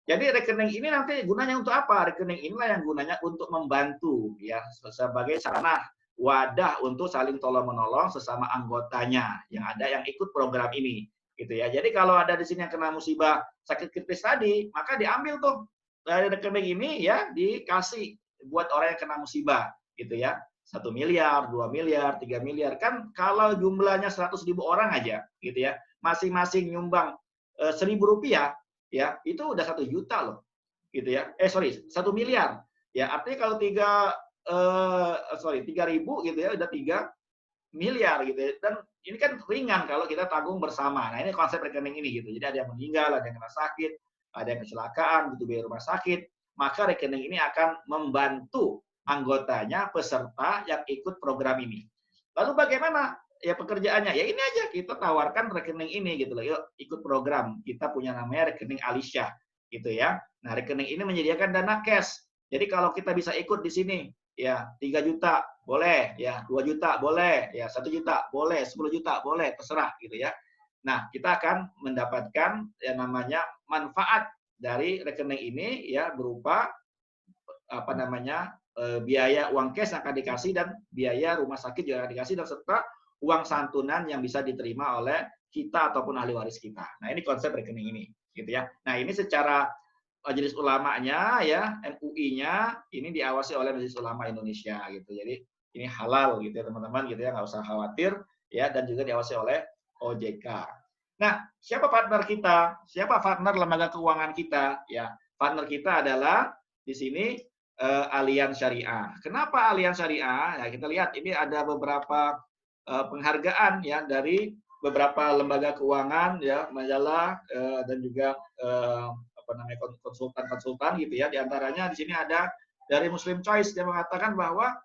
jadi rekening ini nanti gunanya untuk apa? Rekening inilah yang gunanya untuk membantu ya sebagai sarana wadah untuk saling tolong-menolong sesama anggotanya yang ada yang ikut program ini gitu ya. Jadi kalau ada di sini yang kena musibah sakit kritis tadi, maka diambil tuh dari rekening ini ya, dikasih buat orang yang kena musibah gitu ya. 1 miliar, 2 miliar, 3 miliar. Kan kalau jumlahnya 100.000 orang aja gitu ya, masing-masing nyumbang Rp1.000 ya, itu udah 1 juta loh gitu ya. 1 miliar. Ya, artinya kalau 3.000 gitu ya, udah 3 miliar gitu ya. Dan ini kan ringan kalau kita tanggung bersama. Nah, ini konsep rekening ini gitu. Jadi ada yang meninggal, ada yang kena sakit, ada yang kecelakaan, butuh biaya rumah sakit, maka rekening ini akan membantu anggotanya, peserta yang ikut program ini. Lalu bagaimana ya pekerjaannya? Ya ini aja, kita tawarkan rekening ini gitu loh. Yuk ikut program. Kita punya namanya rekening Alisya gitu ya. Nah, rekening ini menyediakan dana cash. Jadi kalau kita bisa ikut di sini, ya 3 juta boleh, ya 2 juta boleh, ya 1 juta boleh, 10 juta boleh, terserah gitu ya. Nah, kita akan mendapatkan yang namanya manfaat dari rekening ini ya berupa apa namanya biaya uang cash yang akan dikasih dan biaya rumah sakit juga akan dikasih dan serta uang santunan yang bisa diterima oleh kita ataupun ahli waris kita. Nah ini konsep rekening ini, gitu ya. Nah ini secara Majelis Ulamanya ya MUI-nya ini diawasi oleh Majelis Ulama Indonesia gitu. Jadi ini halal gitu ya teman-teman gitu ya nggak usah khawatir ya dan juga diawasi oleh OJK. Nah siapa partner kita? Siapa partner lembaga keuangan kita? Ya partner kita adalah di sini Allianz Syariah. Kenapa Allianz Syariah? Ya, kita lihat ini ada beberapa penghargaan ya dari beberapa lembaga keuangan ya, majalah dan juga apa namanya konsultan-konsultan gitu ya. Di antaranya di sini ada dari Muslim Choice yang mengatakan bahwa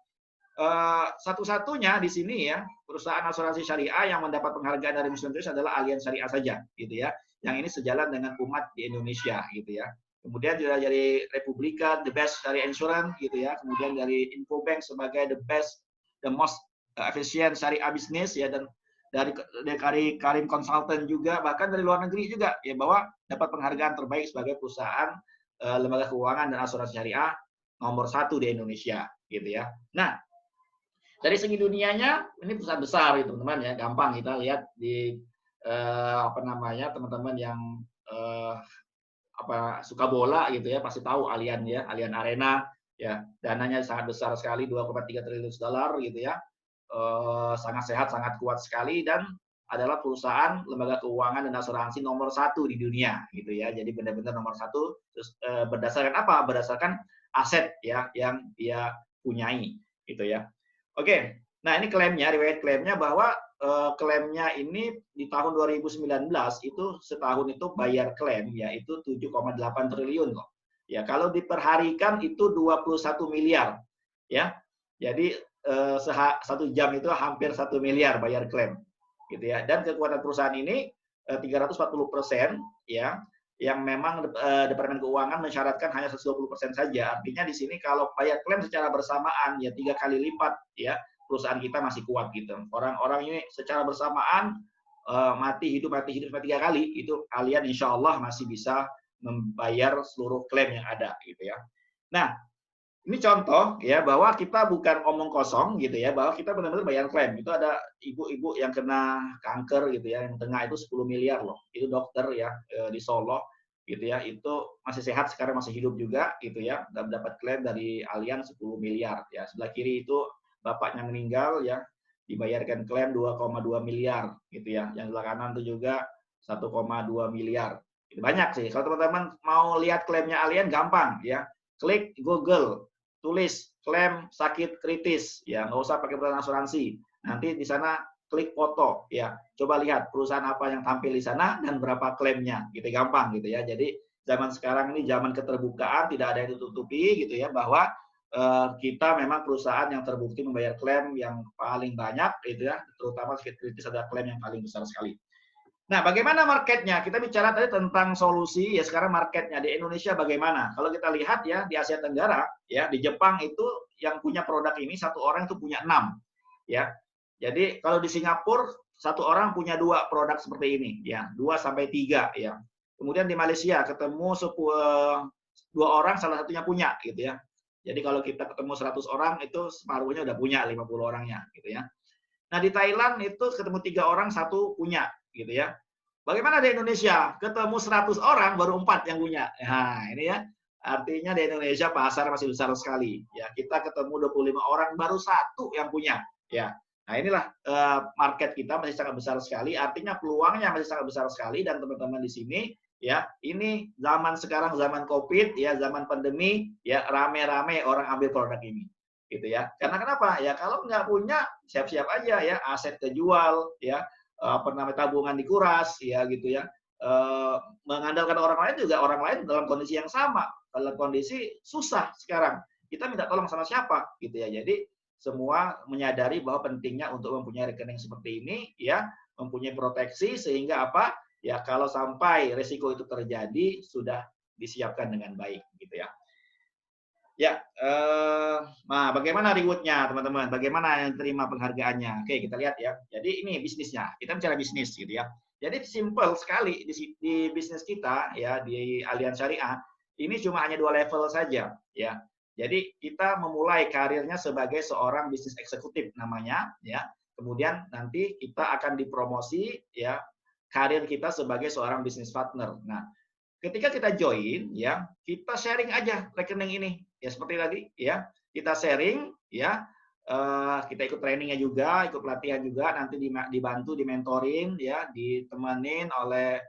satu-satunya di sini ya perusahaan asuransi syariah yang mendapat penghargaan dari Muslim Choice adalah Allianz Syariah saja gitu ya. Yang ini sejalan dengan umat di Indonesia gitu ya. Kemudian juga dari Republika the best syariah insurance gitu ya. Kemudian dari Infobank sebagai the best the most efficient syariah business ya dan dari Karim Consultant juga bahkan dari luar negeri juga ya bahwa dapat penghargaan terbaik sebagai perusahaan lembaga keuangan dan asuransi syariah nomor 1 di Indonesia gitu ya. Nah, dari segi dunianya ini perusahaan besar itu teman-teman ya, gampang kita lihat di apa namanya teman-teman yang apa suka bola gitu ya pasti tahu Allianz ya, Allianz Arena ya, dananya sangat besar sekali 2,3 triliun dolar gitu ya. Sangat sehat, sangat kuat sekali dan adalah perusahaan lembaga keuangan dan asuransi nomor 1 di dunia gitu ya. Jadi benar-benar nomor 1 terus berdasarkan apa? Berdasarkan aset ya yang dia punyai gitu ya. Oke. Nah, ini klaimnya, riwayat klaimnya bahwa klaimnya ini di tahun 2019 itu setahun itu bayar klaim yaitu 7,8 triliun kok. Ya, kalau diperharikan itu 21 miliar ya. Jadi 1 jam itu hampir 1 miliar bayar klaim gitu ya. Dan kekuatan perusahaan ini 340% ya yang memang Departemen Keuangan mensyaratkan hanya 120% saja. Artinya di sini kalau bayar klaim secara bersamaan ya 3 kali lipat ya perusahaan kita masih kuat gitu. Orang-orang ini secara bersamaan mati hidup 3 kali itu kalian insya Allah masih bisa membayar seluruh klaim yang ada gitu ya. Nah, ini contoh ya bahwa kita bukan omong kosong gitu ya, bahwa kita benar-benar bayar klaim. Itu ada ibu-ibu yang kena kanker gitu ya, yang tengah itu 10 miliar loh. Itu dokter ya di Solo gitu ya, itu masih sehat sekarang masih hidup juga gitu ya, dan dapat klaim dari Allianz 10 miliar ya. Sebelah kiri itu bapaknya meninggal ya, dibayarkan klaim 2,2 miliar gitu ya. Yang sebelah kanan itu juga 1,2 miliar. Itu banyak sih. Kalau teman-teman mau lihat klaimnya Allianz gampang ya. Klik Google, tulis klaim sakit kritis ya, nggak usah pakai perusahaan asuransi, nanti di sana klik foto ya, coba lihat perusahaan apa yang tampil di sana dan berapa klaimnya gitu, gampang gitu ya. Jadi zaman sekarang ini zaman keterbukaan, tidak ada yang ditutupi gitu ya, bahwa kita memang perusahaan yang terbukti membayar klaim yang paling banyak gitu ya, terutama sakit kritis ada klaim yang paling besar sekali. Nah, bagaimana marketnya? Kita bicara tadi tentang solusi, ya sekarang marketnya di Indonesia bagaimana? Kalau kita lihat ya di Asia Tenggara, ya di Jepang itu yang punya produk ini satu orang itu punya 6, ya. Jadi kalau di Singapura satu orang punya 2 produk seperti ini, ya 2 sampai 3, ya. Kemudian di Malaysia ketemu 2 orang salah satunya punya, gitu ya. Jadi kalau kita ketemu 100 orang itu separuhnya udah punya 50 orangnya, gitu ya. Nah di Thailand itu ketemu 3 orang, 1 punya gitu ya. Bagaimana di Indonesia? Ketemu 100 orang baru 4 yang punya. Nah, ini ya. Artinya di Indonesia pasar masih besar sekali. Ya, kita ketemu 25 orang baru 1 yang punya. Ya. Nah, inilah market kita masih sangat besar sekali. Artinya peluangnya masih sangat besar sekali dan teman-teman di sini ya, ini zaman sekarang zaman Covid ya, zaman pandemi ya, rame-rame orang ambil produk ini. Gitu ya. Karena kenapa? Ya kalau nggak punya siap-siap aja ya, aset kejual ya, apa namanya tabungan dikuras ya gitu ya, mengandalkan orang lain juga orang lain dalam kondisi yang sama, dalam kondisi susah sekarang kita minta tolong sama siapa gitu ya. Jadi semua menyadari bahwa pentingnya untuk mempunyai rekening seperti ini, ya, mempunyai proteksi sehingga apa? Ya, kalau sampai risiko itu terjadi sudah disiapkan dengan baik, gitu ya. Ya, nah bagaimana reward-nya teman-teman? Bagaimana yang terima penghargaannya? Oke, kita lihat ya. Jadi ini bisnisnya. Kita bicara bisnis gitu ya. Jadi simple sekali di bisnis kita ya di Allianz Syariah ini cuma hanya 2 level saja ya. Jadi kita memulai karirnya sebagai seorang bisnis eksekutif namanya ya. Kemudian nanti kita akan dipromosi ya karir kita sebagai seorang bisnis partner. Nah, ketika kita join ya, kita sharing aja rekening ini. Ya seperti tadi ya, kita sharing ya, kita ikut trainingnya juga, ikut pelatihan juga, nanti dibantu, dimentoring ya, ditemenin oleh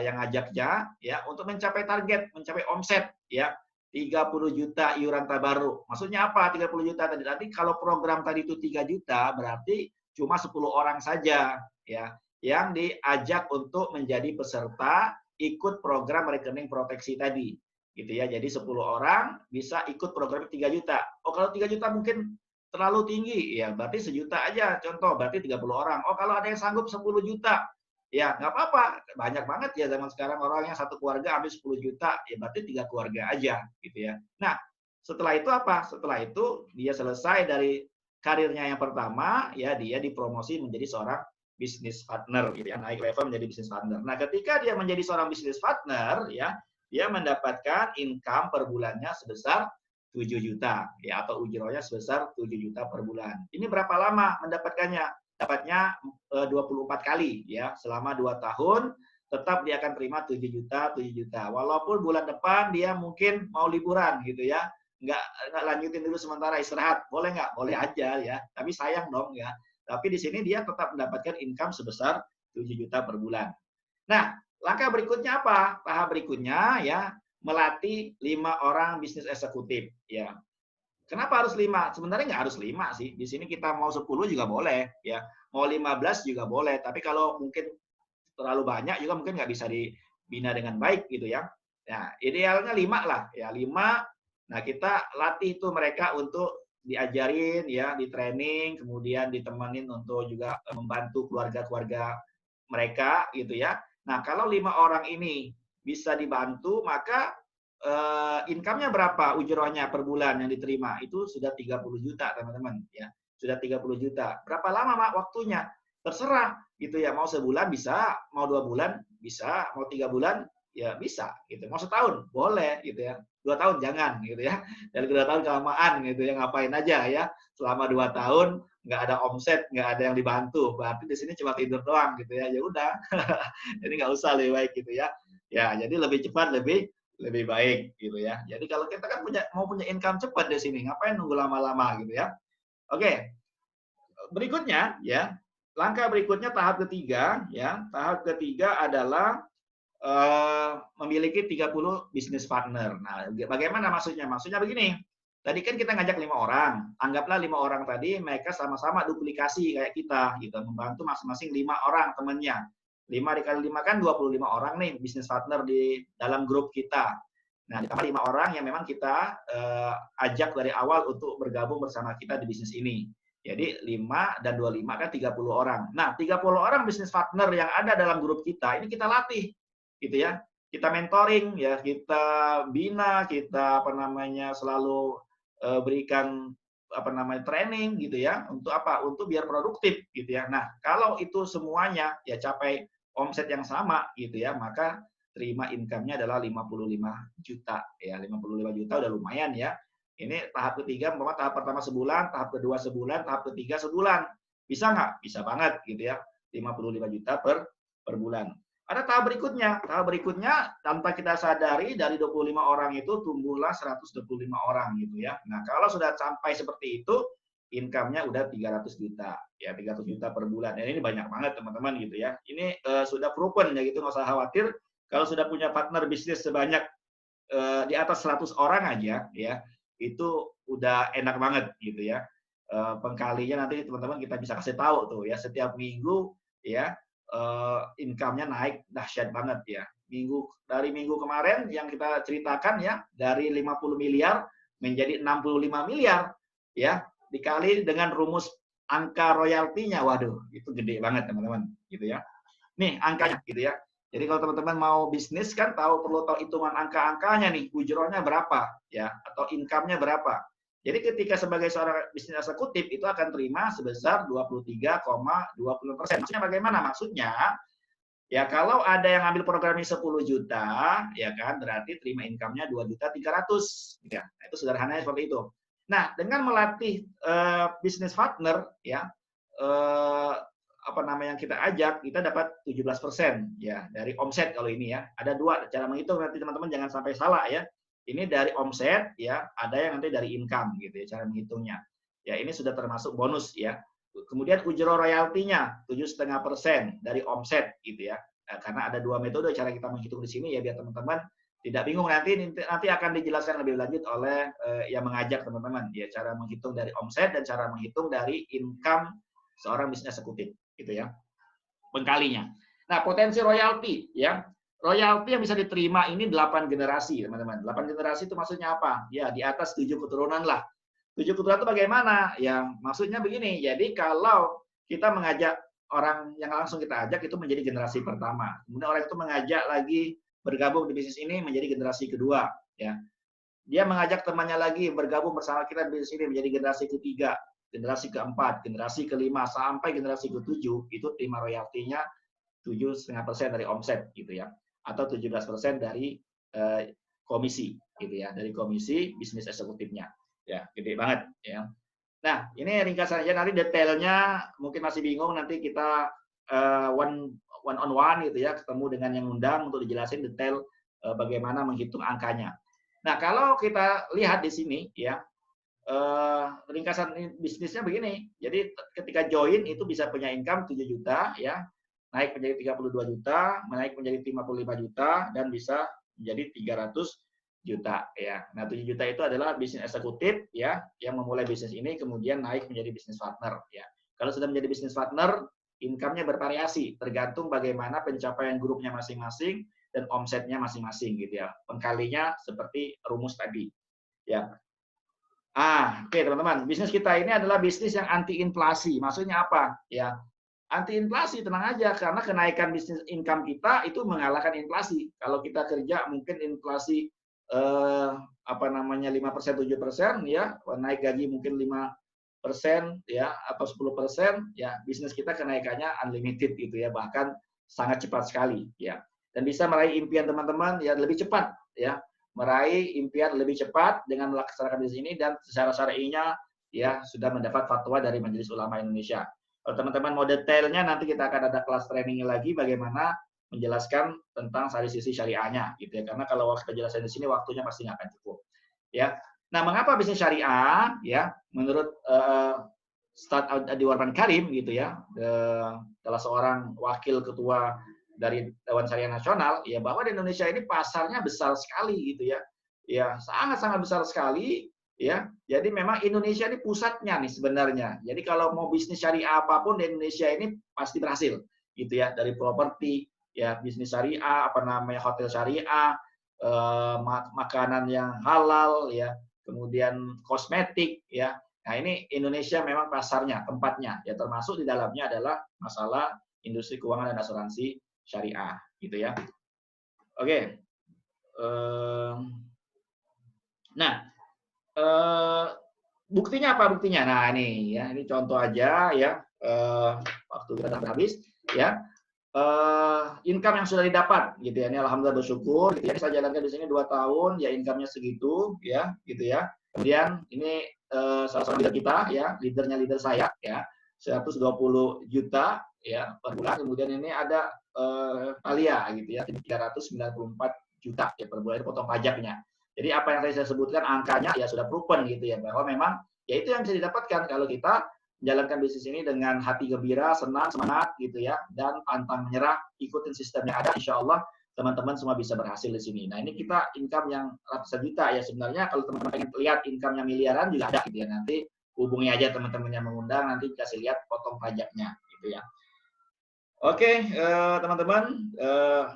yang ngajaknya ya untuk mencapai target, mencapai omset ya 30 juta iuran tabaruk. Maksudnya apa 30 juta tadi? Nanti kalau program tadi itu 3 juta berarti cuma 10 orang saja ya yang diajak untuk menjadi peserta ikut program rekening proteksi tadi gitu ya. Jadi 10 orang bisa ikut program 3 juta. Oh, kalau 3 juta mungkin terlalu tinggi, ya berarti sejuta aja contoh, berarti 30 orang. Oh, kalau ada yang sanggup 10 juta, ya nggak apa-apa. Banyak banget ya zaman sekarang orang yang satu keluarga ambil 10 juta, ya berarti 3 keluarga aja gitu ya. Nah, setelah itu apa? Setelah itu dia selesai dari karirnya yang pertama, ya dia dipromosi menjadi seorang bisnis partner gitu ya, naik level menjadi bisnis partner. Nah, ketika dia menjadi seorang bisnis partner ya, dia mendapatkan income per bulannya sebesar 7 juta ya atau ujrohnya sebesar 7 juta per bulan. Ini berapa lama mendapatkannya? Dapatnya 24 kali ya, selama 2 tahun tetap dia akan terima 7 juta, 7 juta. Walaupun bulan depan dia mungkin mau liburan gitu ya, nggak lanjutin dulu sementara istirahat, boleh nggak? Boleh aja ya, tapi sayang dong ya. Tapi di sini dia tetap mendapatkan income sebesar 7 juta per bulan. Nah, langkah berikutnya apa? Tahap berikutnya ya, melatih 5 orang bisnis eksekutif ya. Kenapa harus 5? Sebenarnya nggak harus 5 sih. Di sini kita mau 10 juga boleh ya. Mau 15 juga boleh. Tapi kalau mungkin terlalu banyak juga mungkin nggak bisa dibina dengan baik gitu ya. Nah, idealnya 5 lah ya, 5. Nah, kita latih tuh mereka untuk diajarin ya, di training, kemudian ditemenin untuk juga membantu keluarga-keluarga mereka gitu ya. Nah, kalau 5 orang ini bisa dibantu, maka income-nya berapa ujrohnya per bulan yang diterima? Itu sudah 30 juta, teman-teman ya. Sudah 30 juta. Berapa lama Mak waktunya? Terserah gitu ya. Mau sebulan bisa, mau 2 bulan bisa, mau 3 bulan ya bisa gitu. Mau setahun boleh gitu ya. 2 tahun jangan gitu ya. Dan 2 tahun kelamaan gitu ya. Ngapain aja ya. Selama 2 tahun nggak ada omset, nggak ada yang dibantu. Berarti di sini cuma tidur doang gitu ya. Ya udah. Jadi nggak usah lebih baik gitu ya. Ya, jadi lebih cepat, lebih lebih baik gitu ya. Jadi kalau kita kan mau punya income cepat di sini, ngapain nunggu lama-lama gitu ya. Oke, berikutnya ya, langkah berikutnya tahap ketiga ya. Tahap ketiga adalah memiliki 30 bisnis partner. Nah, bagaimana maksudnya? Maksudnya begini. Tadi kan kita ngajak 5 orang. Anggaplah 5 orang tadi mereka sama-sama duplikasi kayak kita gitu, membantu masing-masing 5 orang temannya. 5 dikali 5 kan 25 orang nih bisnis partner di dalam grup kita. Nah, ditambah 5 orang yang memang kita ajak dari awal untuk bergabung bersama kita di bisnis ini. Jadi 5 dan 25 kan 30 orang. Nah, 30 orang bisnis partner yang ada dalam grup kita, ini kita latih gitu ya. Kita mentoring ya, kita bina, kita selalu berikan training gitu ya. Untuk apa? Untuk biar produktif gitu ya. Nah, kalau itu semuanya ya capai omset yang sama gitu ya, maka terima income-nya adalah 55 juta ya. 55 juta udah lumayan ya. Ini tahap ketiga, tahap pertama sebulan, tahap kedua sebulan, tahap ketiga sebulan. Bisa nggak? Bisa banget gitu ya. 55 juta per bulan. Ada tahap berikutnya. Tahap berikutnya tanpa kita sadari dari 25 orang itu tumbuhlah 125 orang gitu ya. Nah, kalau sudah sampai seperti itu, income-nya udah 300 juta. Ya, 300 juta per bulan. Dan ini banyak banget teman-teman gitu ya. Ini sudah proven ya gitu, nggak usah khawatir. Kalau sudah punya partner bisnis sebanyak di atas 100 orang aja ya, itu udah enak banget gitu ya. Pengkalinya nanti teman-teman kita bisa kasih tahu tuh ya, setiap minggu ya income-nya naik dahsyat banget ya. Dari minggu kemarin yang kita ceritakan ya, dari 50 miliar menjadi 65 miliar ya. dikali dengan rumus angka royaltinya. Waduh, itu gede banget teman-teman, gitu ya. Nih angkanya, gitu ya. Jadi kalau teman-teman mau bisnis kan perlu tahu hitungan angka-angkanya nih, ujronya berapa ya, atau income-nya berapa. Jadi ketika sebagai seorang bisnis eksekutif itu akan terima sebesar 23,20%. Maksudnya bagaimana? Maksudnya ya kalau ada yang ambil program ini 10 juta, ya kan, berarti terima income-nya 2.300.000, gitu ya. Nah, itu sederhananya seperti itu. Nah, dengan melatih bisnis partner ya, apa namanya yang kita ajak, kita dapat 17% ya dari omset kalau ini ya. Ada dua cara menghitung, nanti teman-teman jangan sampai salah ya. Ini dari omset ya, ada yang nanti dari income gitu ya cara menghitungnya. Ya ini sudah termasuk bonus ya. Kemudian ujro royaltinya 7,5% dari omset gitu ya. Nah, karena ada dua metode cara kita menghitung di sini ya biar teman-teman tidak bingung, nanti akan dijelaskan lebih lanjut oleh yang mengajak teman-teman ya cara menghitung dari omset dan cara menghitung dari income seorang bisnis eksekutif gitu ya, pengkalinya. Nah, potensi royalti ya. Royalti yang bisa diterima ini 8 generasi, teman-teman. 8 generasi itu maksudnya apa? Ya, di atas 7 keturunan lah. 7 keturunan itu bagaimana? Ya, maksudnya begini. Jadi kalau kita mengajak orang yang langsung kita ajak itu menjadi generasi pertama. Kemudian orang itu mengajak lagi bergabung di bisnis ini menjadi generasi kedua, ya. Dia mengajak temannya lagi bergabung bersama kita di bisnis ini menjadi generasi ketiga, generasi keempat, generasi kelima, sampai generasi ketujuh, itu terima royaltinya 7,5% dari omset gitu ya, atau 17% dari komisi gitu ya, dari komisi bisnis eksekutifnya. Ya, gede banget ya. Nah, ini ringkasan aja, nanti detailnya mungkin masih bingung, nanti kita one on one gitu ya, ketemu dengan yang undang untuk dijelasin detail bagaimana menghitung angkanya. Nah, kalau kita lihat di sini ya, ringkasan bisnisnya begini. Jadi ketika join itu bisa punya income 7 juta ya, naik menjadi 32 juta, naik menjadi 55 juta, dan bisa menjadi 300 juta ya. Nah, 7 juta itu adalah bisnis eksekutif ya, yang memulai bisnis ini kemudian naik menjadi bisnis partner ya. Kalau sudah menjadi bisnis partner, income-nya bervariasi tergantung bagaimana pencapaian grupnya masing-masing dan omsetnya masing-masing gitu ya. Pengkalinya seperti rumus tadi. Ya. Oke teman-teman, bisnis kita ini adalah bisnis yang anti inflasi. Maksudnya apa? Ya, anti inflasi tenang aja karena kenaikan bisnis income kita itu mengalahkan inflasi. Kalau kita kerja mungkin inflasi apa namanya 5% 7% ya, naik gaji mungkin 5% ya atau 10% ya, bisnis kita kenaikannya unlimited gitu ya, bahkan sangat cepat sekali ya. Dan bisa meraih impian teman-teman ya lebih cepat ya. Meraih impian lebih cepat dengan melaksanakan bisnis ini dan secara syar'inya ya sudah mendapat fatwa dari Majelis Ulama Indonesia. Kalau teman-teman mau detailnya nanti kita akan ada kelas training lagi bagaimana menjelaskan tentang sisi syariahnya gitu ya. Karena kalau kita jelasin di sini waktunya pasti nggak akan cukup. Ya. Nah, mengapa bisnis syariah ya? Menurut Ustadz Adi Warman Karim gitu ya, salah seorang wakil ketua dari Dewan Syariah Nasional, ya bahwa di Indonesia ini pasarnya besar sekali gitu ya. Ya, sangat-sangat besar sekali ya. Jadi memang Indonesia ini pusatnya nih sebenarnya. Jadi kalau mau bisnis syariah apapun di Indonesia ini pasti berhasil gitu ya. Dari properti ya, bisnis syariah, apa namanya hotel syariah, makanan yang halal ya, kemudian kosmetik ya. Nah, ini Indonesia memang pasarnya, tempatnya ya, termasuk di dalamnya adalah masalah industri keuangan dan asuransi syariah gitu ya. Oke. Nah, buktinya apa buktinya? Nah, ini ya, ini contoh aja ya. Waktu kita sudah habis ya. Income yang sudah didapat gitu ya. Ini alhamdulillah bersyukur gitu ya. Saya jalankan di sini 2 tahun ya, income-nya segitu ya, gitu ya. Kemudian ini salah satu leader kita ya, leader saya ya. 120 juta ya per bulan. Kemudian ini ada Alia gitu ya, 394 juta ya per bulan, potong pajaknya. Jadi apa yang tadi saya sebutkan angkanya ya sudah proven gitu ya, bahwa memang ya itu yang bisa didapatkan kalau kita menjalankan bisnis ini dengan hati gembira, senang, semangat gitu ya, dan pantang menyerah, ikutin sistem yang ada, insya Allah teman-teman semua bisa berhasil di sini. Nah, ini kita income yang ratusan juta ya, sebenarnya kalau teman-teman pengen lihat income yang miliaran juga ada gitu ya, nanti hubungi aja teman-teman yang mengundang, nanti kasih lihat potong pajaknya gitu ya. Oke, teman-teman,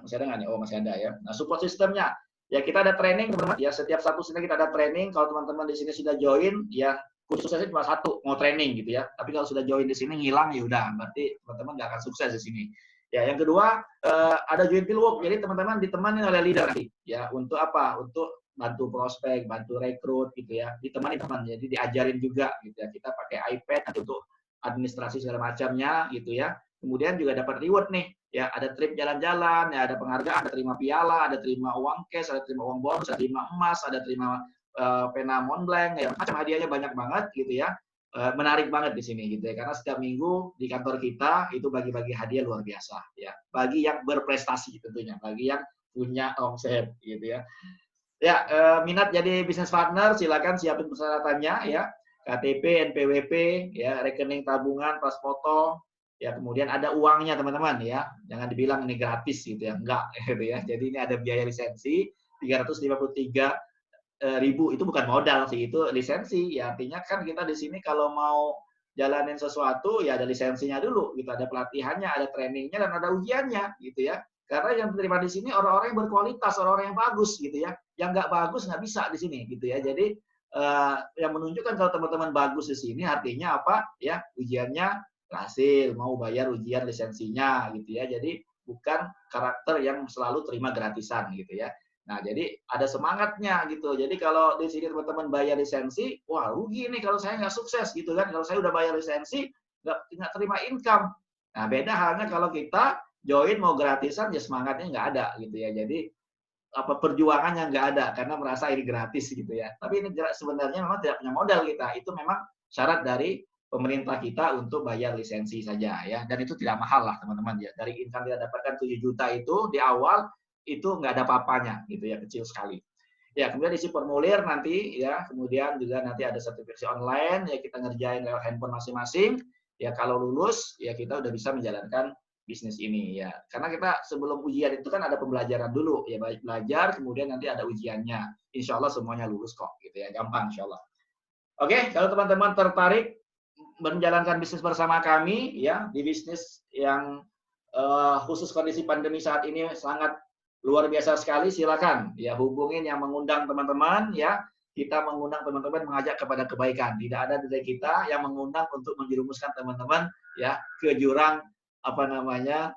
masih ada nggak nih? Oh, masih ada ya. Nah, support sistemnya, ya kita ada training teman-teman. Ya setiap Sabtu kita ada training. Kalau teman-teman di sini sudah join, ya khususnya cuma satu, mau training gitu ya. Tapi kalau sudah join di sini ngilang ya udah, berarti teman-teman nggak akan sukses di sini. Ya, yang kedua ada join fieldwork. Jadi teman-teman ditemani oleh leader nanti ya, untuk apa? Untuk bantu prospek, bantu rekrut gitu ya. Ditemani teman. Jadi diajarin juga gitu ya. Kita pakai iPad untuk administrasi segala macamnya gitu ya. Kemudian juga dapat reward nih. Ya, ada trip jalan-jalan, ya ada penghargaan, ada terima piala, ada terima uang cash, ada terima uang bonus, ada terima emas, ada terima pena Montblanc, ya macam hadiahnya banyak banget gitu ya. Menarik banget di sini gitu ya, karena setiap minggu di kantor kita itu bagi-bagi hadiah luar biasa ya, bagi yang berprestasi tentunya, bagi yang punya omset gitu ya. Ya, minat jadi bisnis partner silakan siapin persyaratannya ya, KTP, NPWP, ya rekening tabungan, pas foto, ya kemudian ada uangnya teman-teman ya, jangan dibilang ini gratis gitu ya, enggak gitu ya. Jadi ini ada biaya lisensi 353.000, itu bukan modal sih, itu lisensi ya. Artinya kan kita di sini kalau mau jalanin sesuatu ya ada lisensinya dulu gitu, ada pelatihannya, ada trainingnya, dan ada ujiannya gitu ya. Karena yang terima di sini orang-orang yang berkualitas, orang-orang yang bagus gitu ya. Yang nggak bagus nggak bisa di sini gitu ya. Jadi yang menunjukkan kalau teman-teman bagus di sini artinya apa ya, ujiannya berhasil, mau bayar ujian lisensinya gitu ya. Jadi bukan karakter yang selalu terima gratisan gitu ya. Nah, jadi ada semangatnya gitu. Jadi kalau di sini teman-teman bayar lisensi, wah rugi nih kalau saya nggak sukses gitu kan. Kalau saya udah bayar lisensi, nggak terima income. Nah, beda halnya kalau kita join mau gratisan, ya semangatnya nggak ada gitu ya. Jadi apa perjuangannya nggak ada karena merasa ini gratis gitu ya. Tapi ini sebenarnya memang tidak punya modal kita. Itu memang syarat dari pemerintah kita untuk bayar lisensi saja ya. Dan itu tidak mahal lah teman-teman ya. Dari income kita dapatkan 7 juta itu di awal, itu nggak ada apa-apanya gitu ya, kecil sekali. Ya, kemudian isi formulir nanti ya, kemudian juga nanti ada sertifikasi online ya, kita ngerjain lewat handphone masing-masing. Ya kalau lulus ya kita udah bisa menjalankan bisnis ini ya. Karena kita sebelum ujian itu kan ada pembelajaran dulu ya, baik belajar kemudian nanti ada ujiannya. Insya Allah semuanya lulus kok gitu ya, gampang insya Allah. Oke, kalau teman-teman tertarik menjalankan bisnis bersama kami ya, di bisnis yang khusus kondisi pandemi saat ini sangat luar biasa sekali, silakan ya hubungin yang mengundang teman-teman ya. Kita mengundang teman-teman mengajak kepada kebaikan. Tidak ada dari kita yang mengundang untuk menjerumuskan teman-teman ya ke jurang apa namanya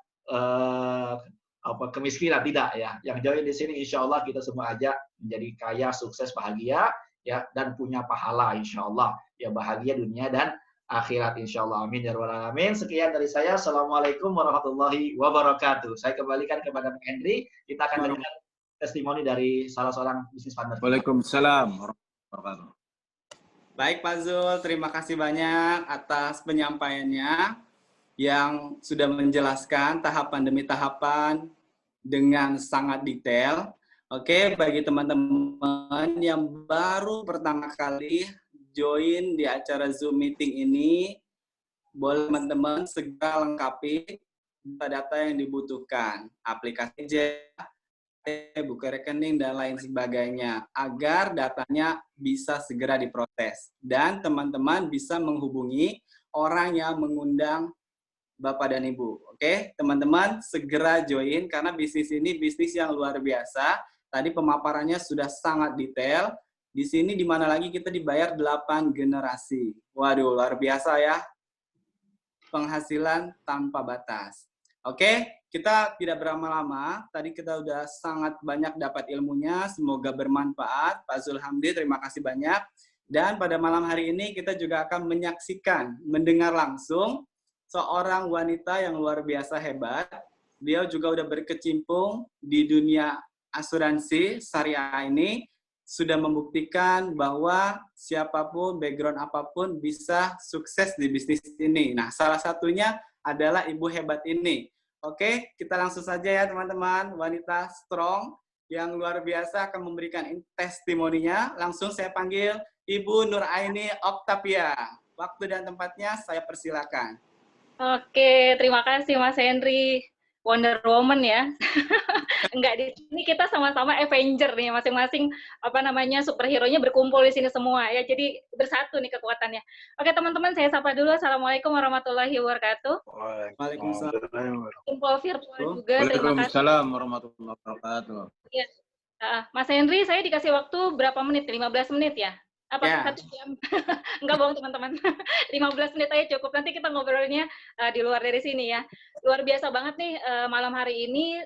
kemiskinan, tidak ya. Yang join di sini insya Allah kita semua ajak menjadi kaya, sukses, bahagia ya, dan punya pahala insya Allah ya, bahagia dunia dan akhirat insyaallah. Amin ya rabbal alamin. Sekian dari saya. Assalamualaikum warahmatullahi wabarakatuh. Saya kembalikan kepada Pak Henry. Kita akan dengar testimoni dari salah seorang bisnis partner. Waalaikumsalam warahmatullahi wabarakatuh. Baik Pak Zul, terima kasih banyak atas penyampaiannya yang sudah menjelaskan tahapan demi tahapan dengan sangat detail. Oke, bagi teman-teman yang baru pertama kali join di acara Zoom meeting ini, boleh teman-teman segera lengkapi data-data yang dibutuhkan, aplikasi buku rekening, dan lain sebagainya, agar datanya bisa segera diproses. Dan teman-teman bisa menghubungi orang yang mengundang Bapak dan Ibu. Oke, teman-teman segera join, karena bisnis ini bisnis yang luar biasa. Tadi pemaparannya sudah sangat detail. Di sini di mana lagi kita dibayar 8 generasi. Waduh, luar biasa ya. Penghasilan tanpa batas. Oke, kita tidak berlama-lama. Tadi kita udah sangat banyak dapat ilmunya. Semoga bermanfaat. Pak Zul Hamdi, terima kasih banyak. Dan pada malam hari ini kita juga akan menyaksikan, mendengar langsung seorang wanita yang luar biasa hebat. Dia juga udah berkecimpung di dunia asuransi syariah ini. Sudah membuktikan bahwa siapapun, background apapun bisa sukses di bisnis ini. Nah, salah satunya adalah ibu hebat ini. Oke, kita langsung saja ya teman-teman. Wanita strong yang luar biasa akan memberikan testimoninya. Langsung saya panggil Ibu Nuraini Oktavia. Waktu dan tempatnya saya persilakan. Oke, terima kasih Mas Henry. Wonder Woman ya. Enggak, di sini kita sama-sama Avenger nih, masing-masing apa namanya superhero-nya berkumpul di sini semua ya. Jadi bersatu nih kekuatannya. Oke, teman-teman, saya sapa dulu. Assalamualaikum warahmatullahi wabarakatuh. Waalaikumsalam. Kumpul virtual juga. Terima kasih. Waalaikumsalam warahmatullahi wabarakatuh. Ya. Mas Henry, saya dikasih waktu berapa menit? 15 menit ya? Apa Ya. 1 jam? Enggak bohong teman-teman. 15 menit aja cukup. Nanti kita ngobrolnya di luar dari sini ya. Luar biasa banget nih malam hari ini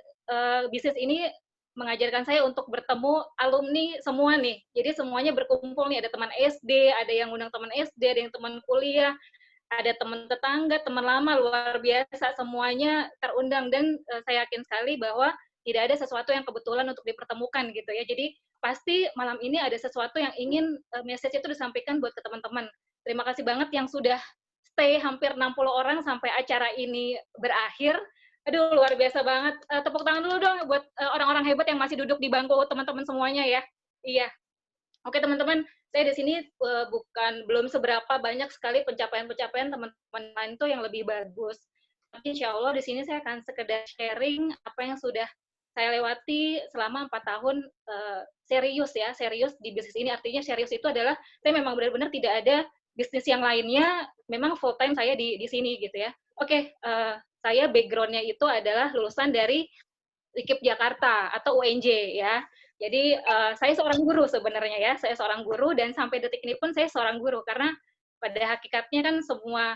bisnis ini mengajarkan saya untuk bertemu alumni semua nih. Jadi semuanya berkumpul nih, ada teman SD, ada yang undang teman SD, ada yang teman kuliah, ada teman tetangga, teman lama, luar biasa semuanya terundang dan saya yakin sekali bahwa tidak ada sesuatu yang kebetulan untuk dipertemukan gitu ya. Jadi pasti malam ini ada sesuatu yang ingin message itu disampaikan buat ke teman-teman. Terima kasih banget yang sudah stay hampir 60 orang sampai acara ini berakhir. Aduh, luar biasa banget. Tepuk tangan dulu dong buat orang-orang hebat yang masih duduk di bangku teman-teman semuanya ya. Iya. Oke teman-teman, saya di sini belum seberapa banyak sekali pencapaian-pencapaian teman-teman lain tuh yang lebih bagus. Tapi insya Allah di sini saya akan sekedar sharing apa yang sudah saya lewati selama 4 tahun serius di bisnis ini. Artinya serius itu adalah saya memang benar-benar tidak ada bisnis yang lainnya, memang full time saya di sini gitu ya. Oke, saya background-nya itu adalah lulusan dari IKIP Jakarta atau UNJ ya. Jadi saya seorang guru sebenarnya ya, saya seorang guru dan sampai detik ini pun saya seorang guru karena pada hakikatnya kan semua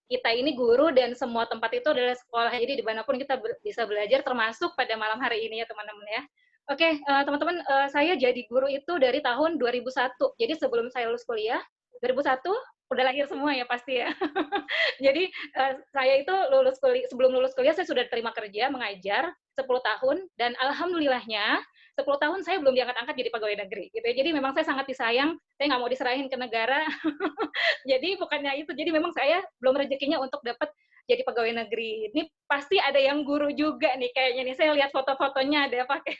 kita ini guru dan semua tempat itu adalah sekolah. Jadi dimanapun kita bisa belajar termasuk pada malam hari ini ya teman-teman ya. Oke, teman-teman, saya jadi guru itu dari tahun 2001. Jadi sebelum saya lulus kuliah, 2001 udah lahir semua ya pasti ya. Jadi saya itu sebelum lulus kuliah saya sudah terima kerja mengajar 10 tahun dan alhamdulillahnya 10 tahun saya belum diangkat-angkat jadi pegawai negeri gitu ya. Jadi memang saya sangat disayang, saya nggak mau diserahin ke negara. Jadi bukannya itu, jadi memang saya belum rezekinya untuk dapat jadi pegawai negeri. Ini pasti ada yang guru juga nih kayaknya nih. Saya lihat foto-fotonya ada pakai.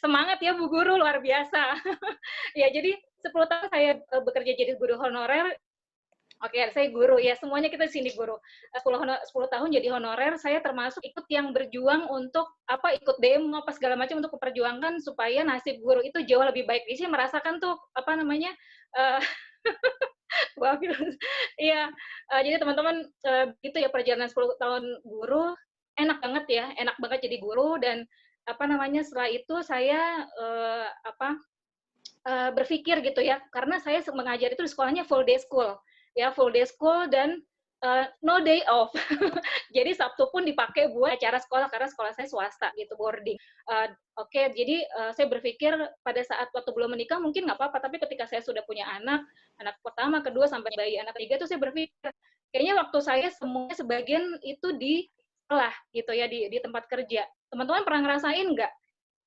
Semangat ya Bu Guru, luar biasa. Ya, jadi 10 tahun saya bekerja jadi guru honorer. Oke, saya guru ya, semuanya kita di sini guru. 10 tahun jadi honorer, saya termasuk ikut yang berjuang untuk ikut demo apa segala macam untuk memperjuangkan supaya nasib guru itu jauh lebih baik. Jadi saya merasakan tuh wah, iya, jadi teman-teman gitu ya perjalanan 10 tahun guru, enak banget ya, enak banget jadi guru dan setelah itu saya berpikir gitu ya, karena saya mengajar itu di sekolahnya full day school, ya full day school dan no day off. Jadi Sabtu pun dipakai buat acara sekolah karena sekolah saya swasta gitu, boarding. Oke, jadi saya berpikir pada saat waktu belum menikah mungkin nggak apa-apa, tapi ketika saya sudah punya anak pertama, kedua, sampai bayi anak ketiga tuh saya berpikir kayaknya waktu saya semuanya sebagian itu di sekolah gitu ya, di tempat kerja. Teman-teman pernah ngerasain nggak?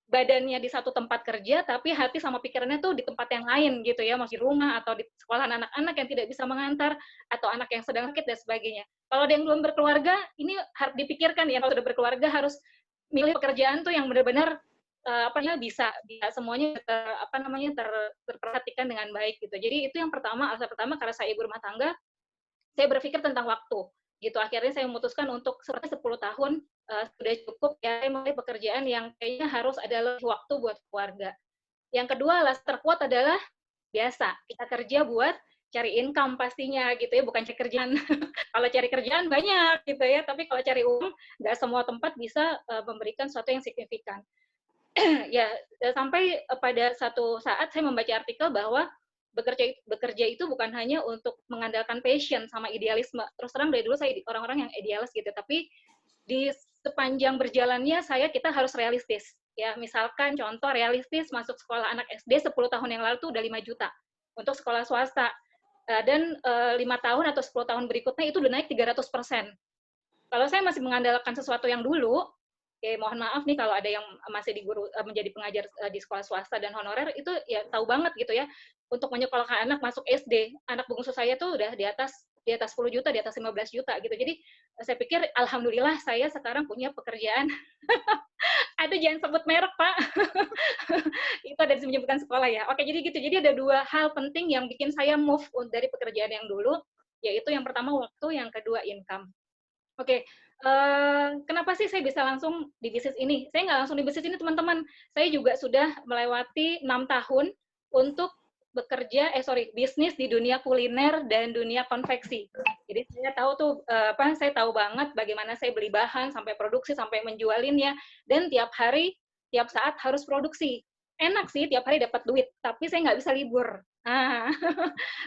Badannya di satu tempat kerja, tapi hati sama pikirannya tuh di tempat yang lain gitu ya, masih rumah atau di sekolahan anak-anak yang tidak bisa mengantar, atau anak yang sedang sakit dan sebagainya. Kalau ada yang belum berkeluarga, ini harus dipikirkan ya, kalau sudah berkeluarga harus milih pekerjaan tuh yang benar-benar bisa semuanya terperhatikan dengan baik gitu. Jadi itu yang pertama, alasan pertama karena saya ibu rumah tangga, saya berpikir tentang waktu gitu. Akhirnya saya memutuskan untuk seperti 10 tahun sudah cukup ya, saya mulai pekerjaan yang kayaknya harus ada lebih waktu buat keluarga. Yang kedua, alasan terkuat adalah biasa kita kerja buat cari income pastinya gitu ya, bukan cari kerjaan. Kalau cari kerjaan banyak gitu ya, tapi kalau cari uang nggak semua tempat bisa memberikan sesuatu yang signifikan. Ya, sampai pada satu saat saya membaca artikel bahwa bekerja itu bukan hanya untuk mengandalkan passion sama idealisme. Terus terang dari dulu saya orang-orang yang idealis gitu, tapi di sepanjang berjalannya kita harus realistis. Ya, misalkan contoh realistis masuk sekolah anak SD 10 tahun yang lalu tuh udah 5 juta untuk sekolah swasta. Dan 5 tahun atau 10 tahun berikutnya itu udah naik 300%. Kalau saya masih mengandalkan sesuatu yang dulu, mohon maaf nih kalau ada yang masih menjadi pengajar di sekolah swasta dan honorer, itu ya tahu banget gitu ya, untuk menyekolahkan anak masuk SD, anak bungsu saya tuh udah di atas 10 juta, di atas 15 juta gitu. Jadi saya pikir alhamdulillah saya sekarang punya pekerjaan. Aduh, jangan sebut merek, Pak. Itu ada menyebutkan sekolah ya. Oke, jadi gitu. Jadi ada 2 hal penting yang bikin saya move dari pekerjaan yang dulu, yaitu yang pertama waktu, yang kedua income. Oke, kenapa sih saya bisa langsung di bisnis ini? Saya nggak langsung di bisnis ini, teman-teman. Saya juga sudah melewati 6 tahun untuk bisnis di dunia kuliner dan dunia konveksi. Jadi saya tahu banget bagaimana saya beli bahan, sampai produksi, sampai menjualinnya, dan tiap hari, tiap saat harus produksi. enak sih tiap hari dapat duit, tapi saya nggak bisa libur. Nah,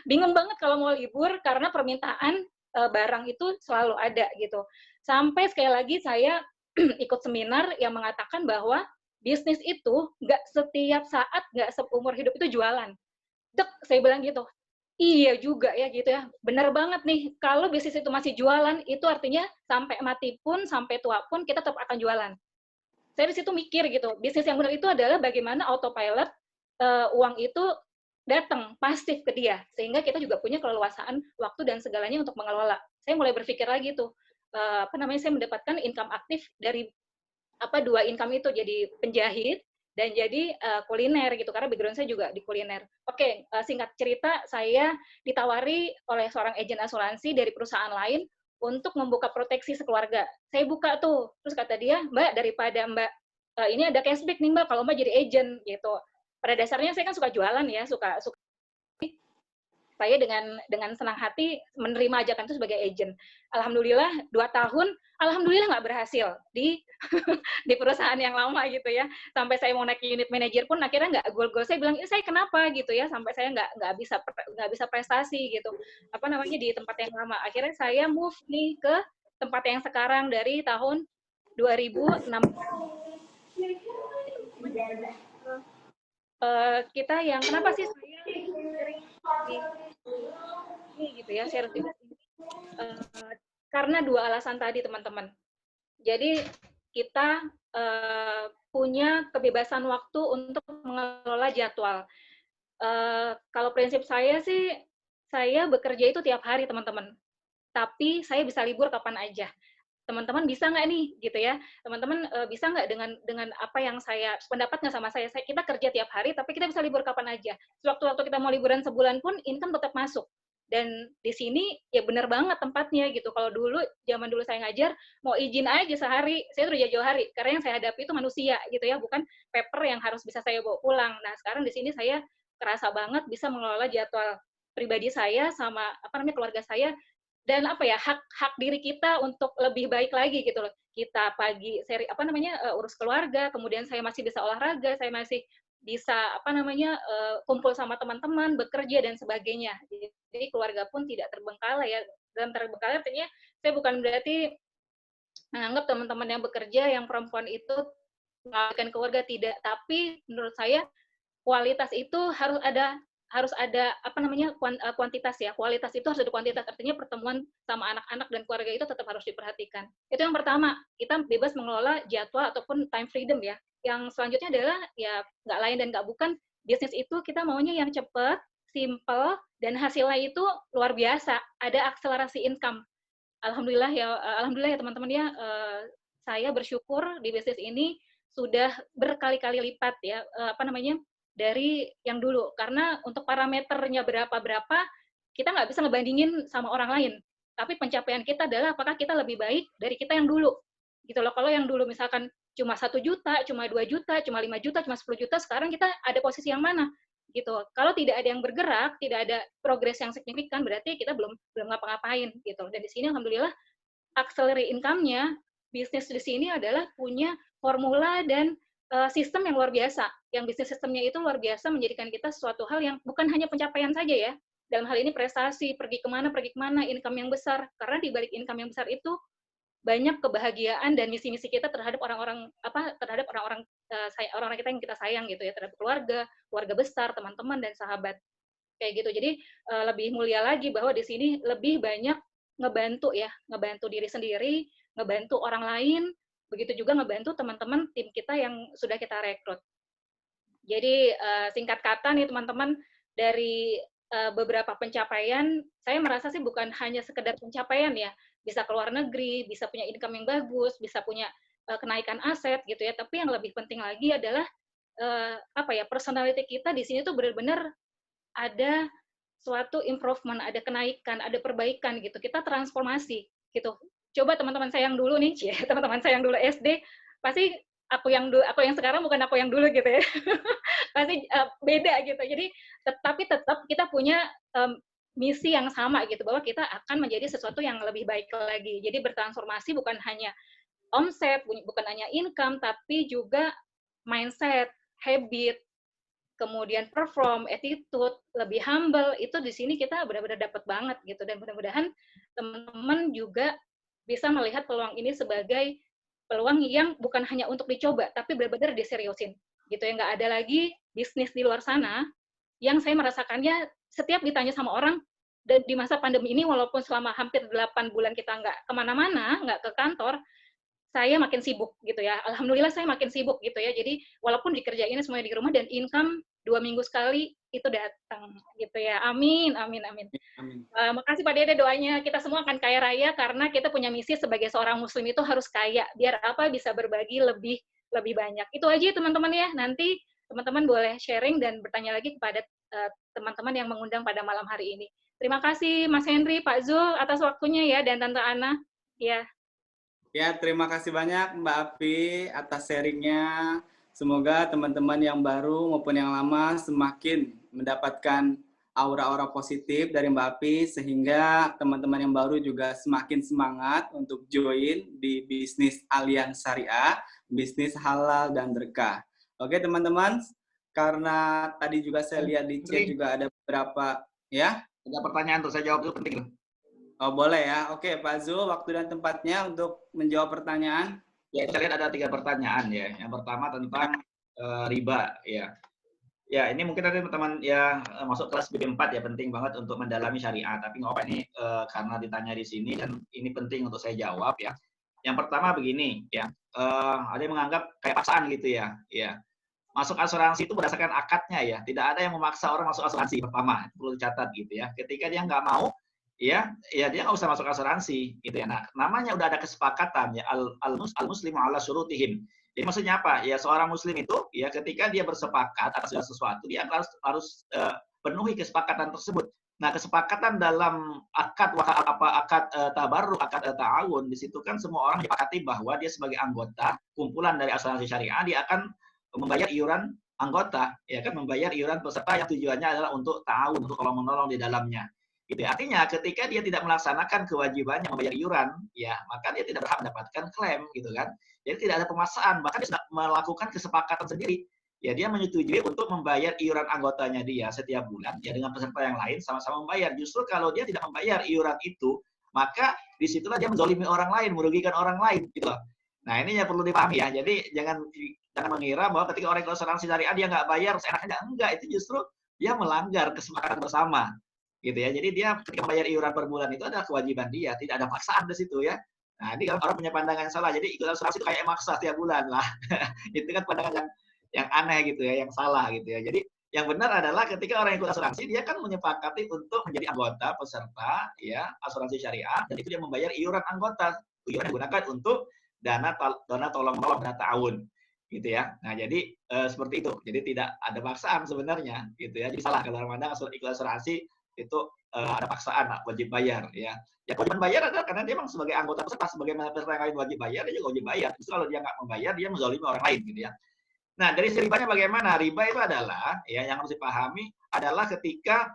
bingung banget kalau mau libur karena permintaan barang itu selalu ada gitu. Sampai sekali lagi saya ikut seminar yang mengatakan bahwa bisnis itu nggak setiap saat, nggak seumur hidup itu jualan. Dek, saya bilang gitu. Iya juga ya gitu ya. Benar banget nih, kalau bisnis itu masih jualan, itu artinya sampai mati pun, sampai tua pun kita tetap akan jualan. Saya di situ mikir gitu, bisnis yang benar itu adalah bagaimana autopilot uang itu datang pasif ke dia, sehingga kita juga punya keleluasaan waktu dan segalanya untuk mengelola. Saya mulai berpikir lagi tuh, saya mendapatkan income aktif dari dua income itu, jadi penjahit dan jadi kuliner gitu, karena background saya juga di kuliner. Oke, singkat cerita, saya ditawari oleh seorang agen asuransi dari perusahaan lain untuk membuka proteksi sekeluarga. Saya buka tuh, terus kata dia, Mbak, daripada Mbak ini ada cashback nih Mbak kalau Mbak jadi agent gitu. Pada dasarnya saya kan suka jualan ya, suka saya dengan senang hati menerima ajakan itu sebagai agent. Alhamdulillah 2 tahun, alhamdulillah nggak berhasil di di perusahaan yang lama gitu ya. Sampai saya mau naik unit manager pun akhirnya nggak goal-goal. Saya bilang, saya kenapa gitu ya, sampai saya nggak bisa prestasi gitu. Di tempat yang lama. Akhirnya saya move nih ke tempat yang sekarang dari tahun 2006. Kita yang kenapa sih saya sering ini gitu ya, share ini karena 2 alasan tadi teman-teman. Jadi kita punya kebebasan waktu untuk mengelola jadwal. Kalau prinsip saya sih, saya bekerja itu tiap hari teman-teman. Tapi saya bisa libur kapan aja. Teman-teman bisa nggak nih gitu ya, teman-teman bisa nggak dengan apa yang saya pendapat nggak sama saya, kita kerja tiap hari tapi kita bisa libur kapan aja. Sewaktu-waktu kita mau liburan sebulan pun income tetap masuk. Dan di sini ya benar banget tempatnya gitu. Kalau zaman dulu saya ngajar, mau izin aja sehari, saya udah jauh hari, karena yang saya hadapi itu manusia gitu ya, bukan paper yang harus bisa saya bawa pulang. Nah sekarang di sini saya kerasa banget bisa mengelola jadwal pribadi saya sama keluarga saya, dan hak diri kita untuk lebih baik lagi gitu loh. Kita pagi urus keluarga, kemudian saya masih bisa olahraga, saya masih bisa kumpul sama teman-teman, bekerja dan sebagainya. Jadi keluarga pun tidak terbengkalai ya. Dalam terbengkalai artinya saya bukan berarti menganggap teman-teman yang bekerja yang perempuan itu mengabaikan keluarga, tidak, tapi menurut saya kualitas itu harus ada kuantitas ya. Kualitas itu harus ada kuantitas, artinya pertemuan sama anak-anak dan keluarga itu tetap harus diperhatikan. Itu yang pertama, kita bebas mengelola jadwal ataupun time freedom ya. Yang selanjutnya adalah ya nggak lain dan nggak bukan, bisnis itu kita maunya yang cepat, simple, dan hasilnya itu luar biasa, ada akselerasi income. Alhamdulillah ya teman-teman ya, saya bersyukur di bisnis ini sudah berkali-kali lipat ya, dari yang dulu. Karena untuk parameternya berapa, kita nggak bisa ngebandingin sama orang lain. Tapi pencapaian kita adalah apakah kita lebih baik dari kita yang dulu. Gitu loh. Kalau yang dulu misalkan cuma 1 juta, cuma 2 juta, cuma 5 juta, cuma 10 juta, sekarang kita ada posisi yang mana? Gitu. Kalau tidak ada yang bergerak, tidak ada progres yang signifikan, berarti kita belum ngapa-ngapain gitu. Dan di sini alhamdulillah accelerate income-nya, bisnis di sini adalah punya formula dan sistem yang luar biasa. Yang bisnis sistemnya itu luar biasa, menjadikan kita sesuatu hal yang bukan hanya pencapaian saja ya. Dalam hal ini prestasi, pergi kemana, income yang besar. Karena di balik income yang besar itu banyak kebahagiaan dan misi-misi kita terhadap orang-orang kita yang kita sayang gitu ya, terhadap keluarga besar, teman-teman dan sahabat. Kayak gitu. Jadi lebih mulia lagi bahwa di sini lebih banyak ngebantu diri sendiri, ngebantu orang lain, begitu juga ngebantu teman-teman tim kita yang sudah kita rekrut. Jadi singkat kata nih teman-teman, dari beberapa pencapaian, saya merasa sih bukan hanya sekedar pencapaian ya, bisa ke luar negeri, bisa punya income yang bagus, bisa punya kenaikan aset gitu ya, tapi yang lebih penting lagi adalah personality kita di sini tuh benar-benar ada suatu improvement, ada kenaikan, ada perbaikan gitu. Kita transformasi gitu. Coba teman-teman saya yang dulu nih, teman-teman saya yang dulu SD, pasti aku yang sekarang bukan aku yang dulu gitu ya. Pasti beda gitu. Jadi tapi tetap kita punya misi yang sama gitu, bahwa kita akan menjadi sesuatu yang lebih baik lagi. Jadi bertransformasi bukan hanya omset, bukan hanya income, tapi juga mindset, habit, kemudian perform, attitude, lebih humble, itu di sini kita benar-benar dapat banget gitu. Dan mudah-mudahan teman-teman juga bisa melihat peluang ini sebagai peluang yang bukan hanya untuk dicoba, tapi benar-benar diseriusin gitu ya. Nggak ada lagi bisnis di luar sana yang saya merasakannya setiap ditanya sama orang, dan di masa pandemi ini walaupun selama hampir 8 bulan kita nggak kemana-mana, nggak ke kantor, saya makin sibuk gitu ya. Alhamdulillah saya makin sibuk gitu ya. Jadi walaupun dikerjain semuanya di rumah dan income 2 minggu sekali itu datang gitu ya. Amin, amin, amin. Amin. Makasih Pak Dede doanya. Kita semua akan kaya raya karena kita punya misi sebagai seorang muslim itu harus kaya. Biar apa? Bisa berbagi lebih banyak. Itu aja teman-teman ya. Nanti teman-teman boleh sharing dan bertanya lagi kepada teman-teman yang mengundang pada malam hari ini. Terima kasih Mas Henry, Pak Zul atas waktunya ya, dan Tante Ana. Ya. Ya, terima kasih banyak Mbak Api atas sharingnya. Semoga teman-teman yang baru maupun yang lama semakin mendapatkan aura-aura positif dari Mbak Api, sehingga teman-teman yang baru juga semakin semangat untuk join di bisnis Allianz Syariah, bisnis halal dan berkah. Oke teman-teman, karena tadi juga saya lihat di chat juga ada beberapa, ya? Ada pertanyaan tuh, saya jawab dulu, penting. Oh boleh ya, oke Pak Zul, waktu dan tempatnya untuk menjawab pertanyaan. Ya, saya lihat ada 3 pertanyaan ya. Yang pertama tentang riba ya. Ya, ini mungkin nanti teman-teman ya masuk kelas BB4 ya, penting banget untuk mendalami syariah. Tapi nggak apa ini karena ditanya di sini dan ini penting untuk saya jawab ya. Yang pertama begini ya, ada yang menganggap kayak paksaan gitu ya. Ya, masuk asuransi itu berdasarkan akadnya ya. Tidak ada yang memaksa orang masuk asuransi pertama, perlu dicatat gitu ya. Ketika dia nggak mau, ya dia nggak usah masuk asuransi gitu ya. Nah, namanya udah ada kesepakatan ya, al muslimu ala syurutihim. Jadi maksudnya apa? Ya seorang muslim itu ya ketika dia bersepakat atas segala sesuatu, dia harus penuhi kesepakatan tersebut. Nah, kesepakatan dalam akad tabarruk, akad ta'awun, di situ kan semua orang disepakati bahwa dia sebagai anggota kumpulan dari asuransi syariah, dia akan membayar iuran anggota, ya kan, membayar iuran peserta yang tujuannya adalah untuk ta'awun, untuk tolong-menolong di dalamnya. Gitu. Artinya ketika dia tidak melaksanakan kewajibannya membayar iuran, ya maka dia tidak berhak mendapatkan klaim, gitu kan. Jadi tidak ada pemaksaan, bahkan dia sudah melakukan kesepakatan sendiri. Ya dia menyetujui untuk membayar iuran anggotanya dia setiap bulan, ya dengan peserta yang lain sama-sama membayar. Justru kalau dia tidak membayar iuran itu, maka disitulah dia menzalimi orang lain, merugikan orang lain, gitu loh. Nah ini yang perlu dipahami ya. Jadi jangan mengira bahwa ketika orang asuransi syariah dia nggak bayar seenaknya, enggak, itu justru dia melanggar kesepakatan bersama. Gitu ya. Jadi dia ketika membayar iuran per bulan itu adalah kewajiban dia, tidak ada paksaan di situ ya. Nah, ini kalau orang punya pandangan yang salah. Jadi ikut asuransi itu kayak maksa setiap bulan lah. Itu kan pandangan yang aneh gitu ya, yang salah gitu ya. Jadi yang benar adalah ketika orang ikut asuransi, dia kan menyepakati untuk menjadi anggota peserta ya asuransi syariah, dan itu dia membayar iuran anggota. Tujuannya digunakan untuk dana tolong-menolong, dana ta'awun gitu ya. Nah, jadi seperti itu. Jadi tidak ada paksaan sebenarnya gitu ya. Jadi salah kalau orang pandang ikut asuransi itu ada paksaan, wajib bayar ya. Ya kewajiban bayar adalah karena dia memang sebagai anggota peserta, sebagaimana peserta yang lain wajib bayar, dia juga wajib bayar. Justru kalau dia nggak membayar, dia menzalimi orang lain gitu ya. Nah, dari ribanya bagaimana? Riba itu adalah ya yang harus dipahami adalah ketika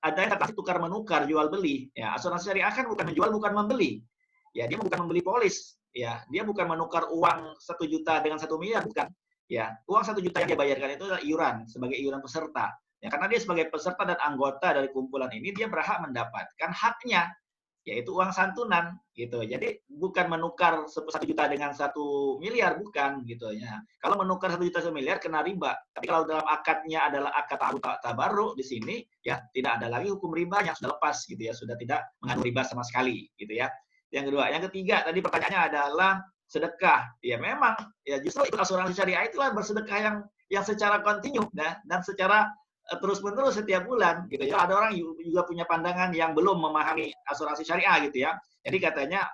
ada yang transaksi tukar menukar, jual beli. Ya, asuransi syariah kan bukan menjual, bukan membeli. Ya, dia bukan membeli polis. Ya, dia bukan menukar uang 1 juta dengan 1 miliar, bukan. Ya, uang 1 juta yang dia bayarkan itu adalah iuran sebagai iuran peserta. Ya, karena dia sebagai peserta dan anggota dari kumpulan ini, dia berhak mendapatkan haknya, yaitu uang santunan gitu. Jadi bukan menukar 1 juta dengan 1 miliar, bukan gitu ya. Kalau menukar 1 juta 1 miliar kena riba. Tapi kalau dalam akadnya adalah akad tabarruk di sini ya tidak ada lagi hukum riba, yang sudah lepas gitu ya, sudah tidak mengandung riba sama sekali gitu ya. Yang kedua, yang ketiga tadi pertanyaannya adalah sedekah. Ya memang ya justru itu asuransi syariah itulah bersedekah yang secara kontinu dan secara terus-menerus setiap bulan gitu ya. Ada orang juga punya pandangan yang belum memahami asuransi syariah gitu ya. Jadi katanya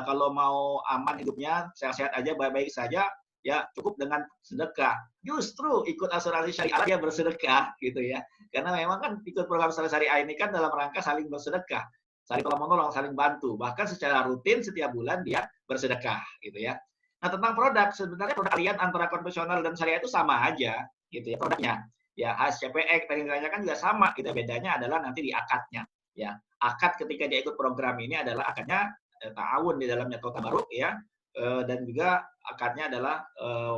kalau mau aman hidupnya, sehat-sehat aja, baik-baik saja, ya cukup dengan sedekah. Justru ikut asuransi syariah dia bersedekah gitu ya. Karena memang kan ikut program asuransi syariah ini kan dalam rangka saling bersedekah, saling tolong-menolong, saling bantu. Bahkan secara rutin setiap bulan dia bersedekah gitu ya. Nah, tentang produk, sebenarnya produk kalian antara konvensional dan syariah itu sama aja gitu ya produknya. Ya, HSCPX tadi kan juga sama, gitu. Bedanya adalah nanti di akadnya. Ya, akad ketika dia ikut program ini adalah akadnya ta'awun di dalamnya atau tabarruk ya, dan juga akadnya adalah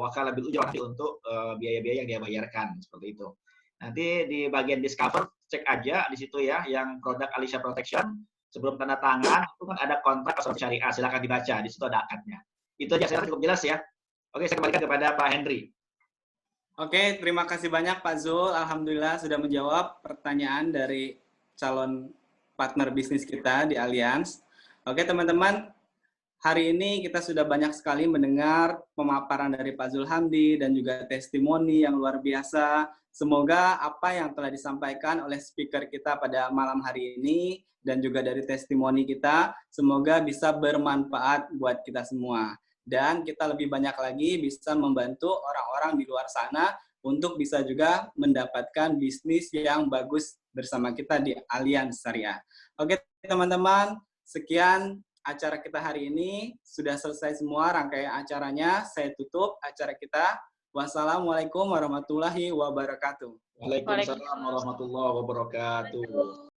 wakalah bil ujrah untuk biaya-biaya yang dia bayarkan seperti itu. Nanti di bagian discover cek aja di situ ya yang produk Alisha Protection sebelum tanda tangan itu kan ada kontrak asuransi syariah, silakan dibaca di situ ada akadnya. Itu aja, saya cukup jelas ya. Oke, saya kembalikan kepada Pak Henry. Oke, terima kasih banyak Pak Zul. Alhamdulillah sudah menjawab pertanyaan dari calon partner bisnis kita di Allianz. Oke teman-teman, hari ini kita sudah banyak sekali mendengar pemaparan dari Pak Zul Hamdi dan juga testimoni yang luar biasa. Semoga apa yang telah disampaikan oleh speaker kita pada malam hari ini dan juga dari testimoni kita, semoga bisa bermanfaat buat kita semua. Dan kita lebih banyak lagi bisa membantu orang-orang di luar sana untuk bisa juga mendapatkan bisnis yang bagus bersama kita di Allianz Syariah. Oke teman-teman, sekian acara kita hari ini. Sudah selesai semua rangkaian acaranya. Saya tutup acara kita. Wassalamualaikum warahmatullahi wabarakatuh. Waalaikumsalam warahmatullahi wabarakatuh.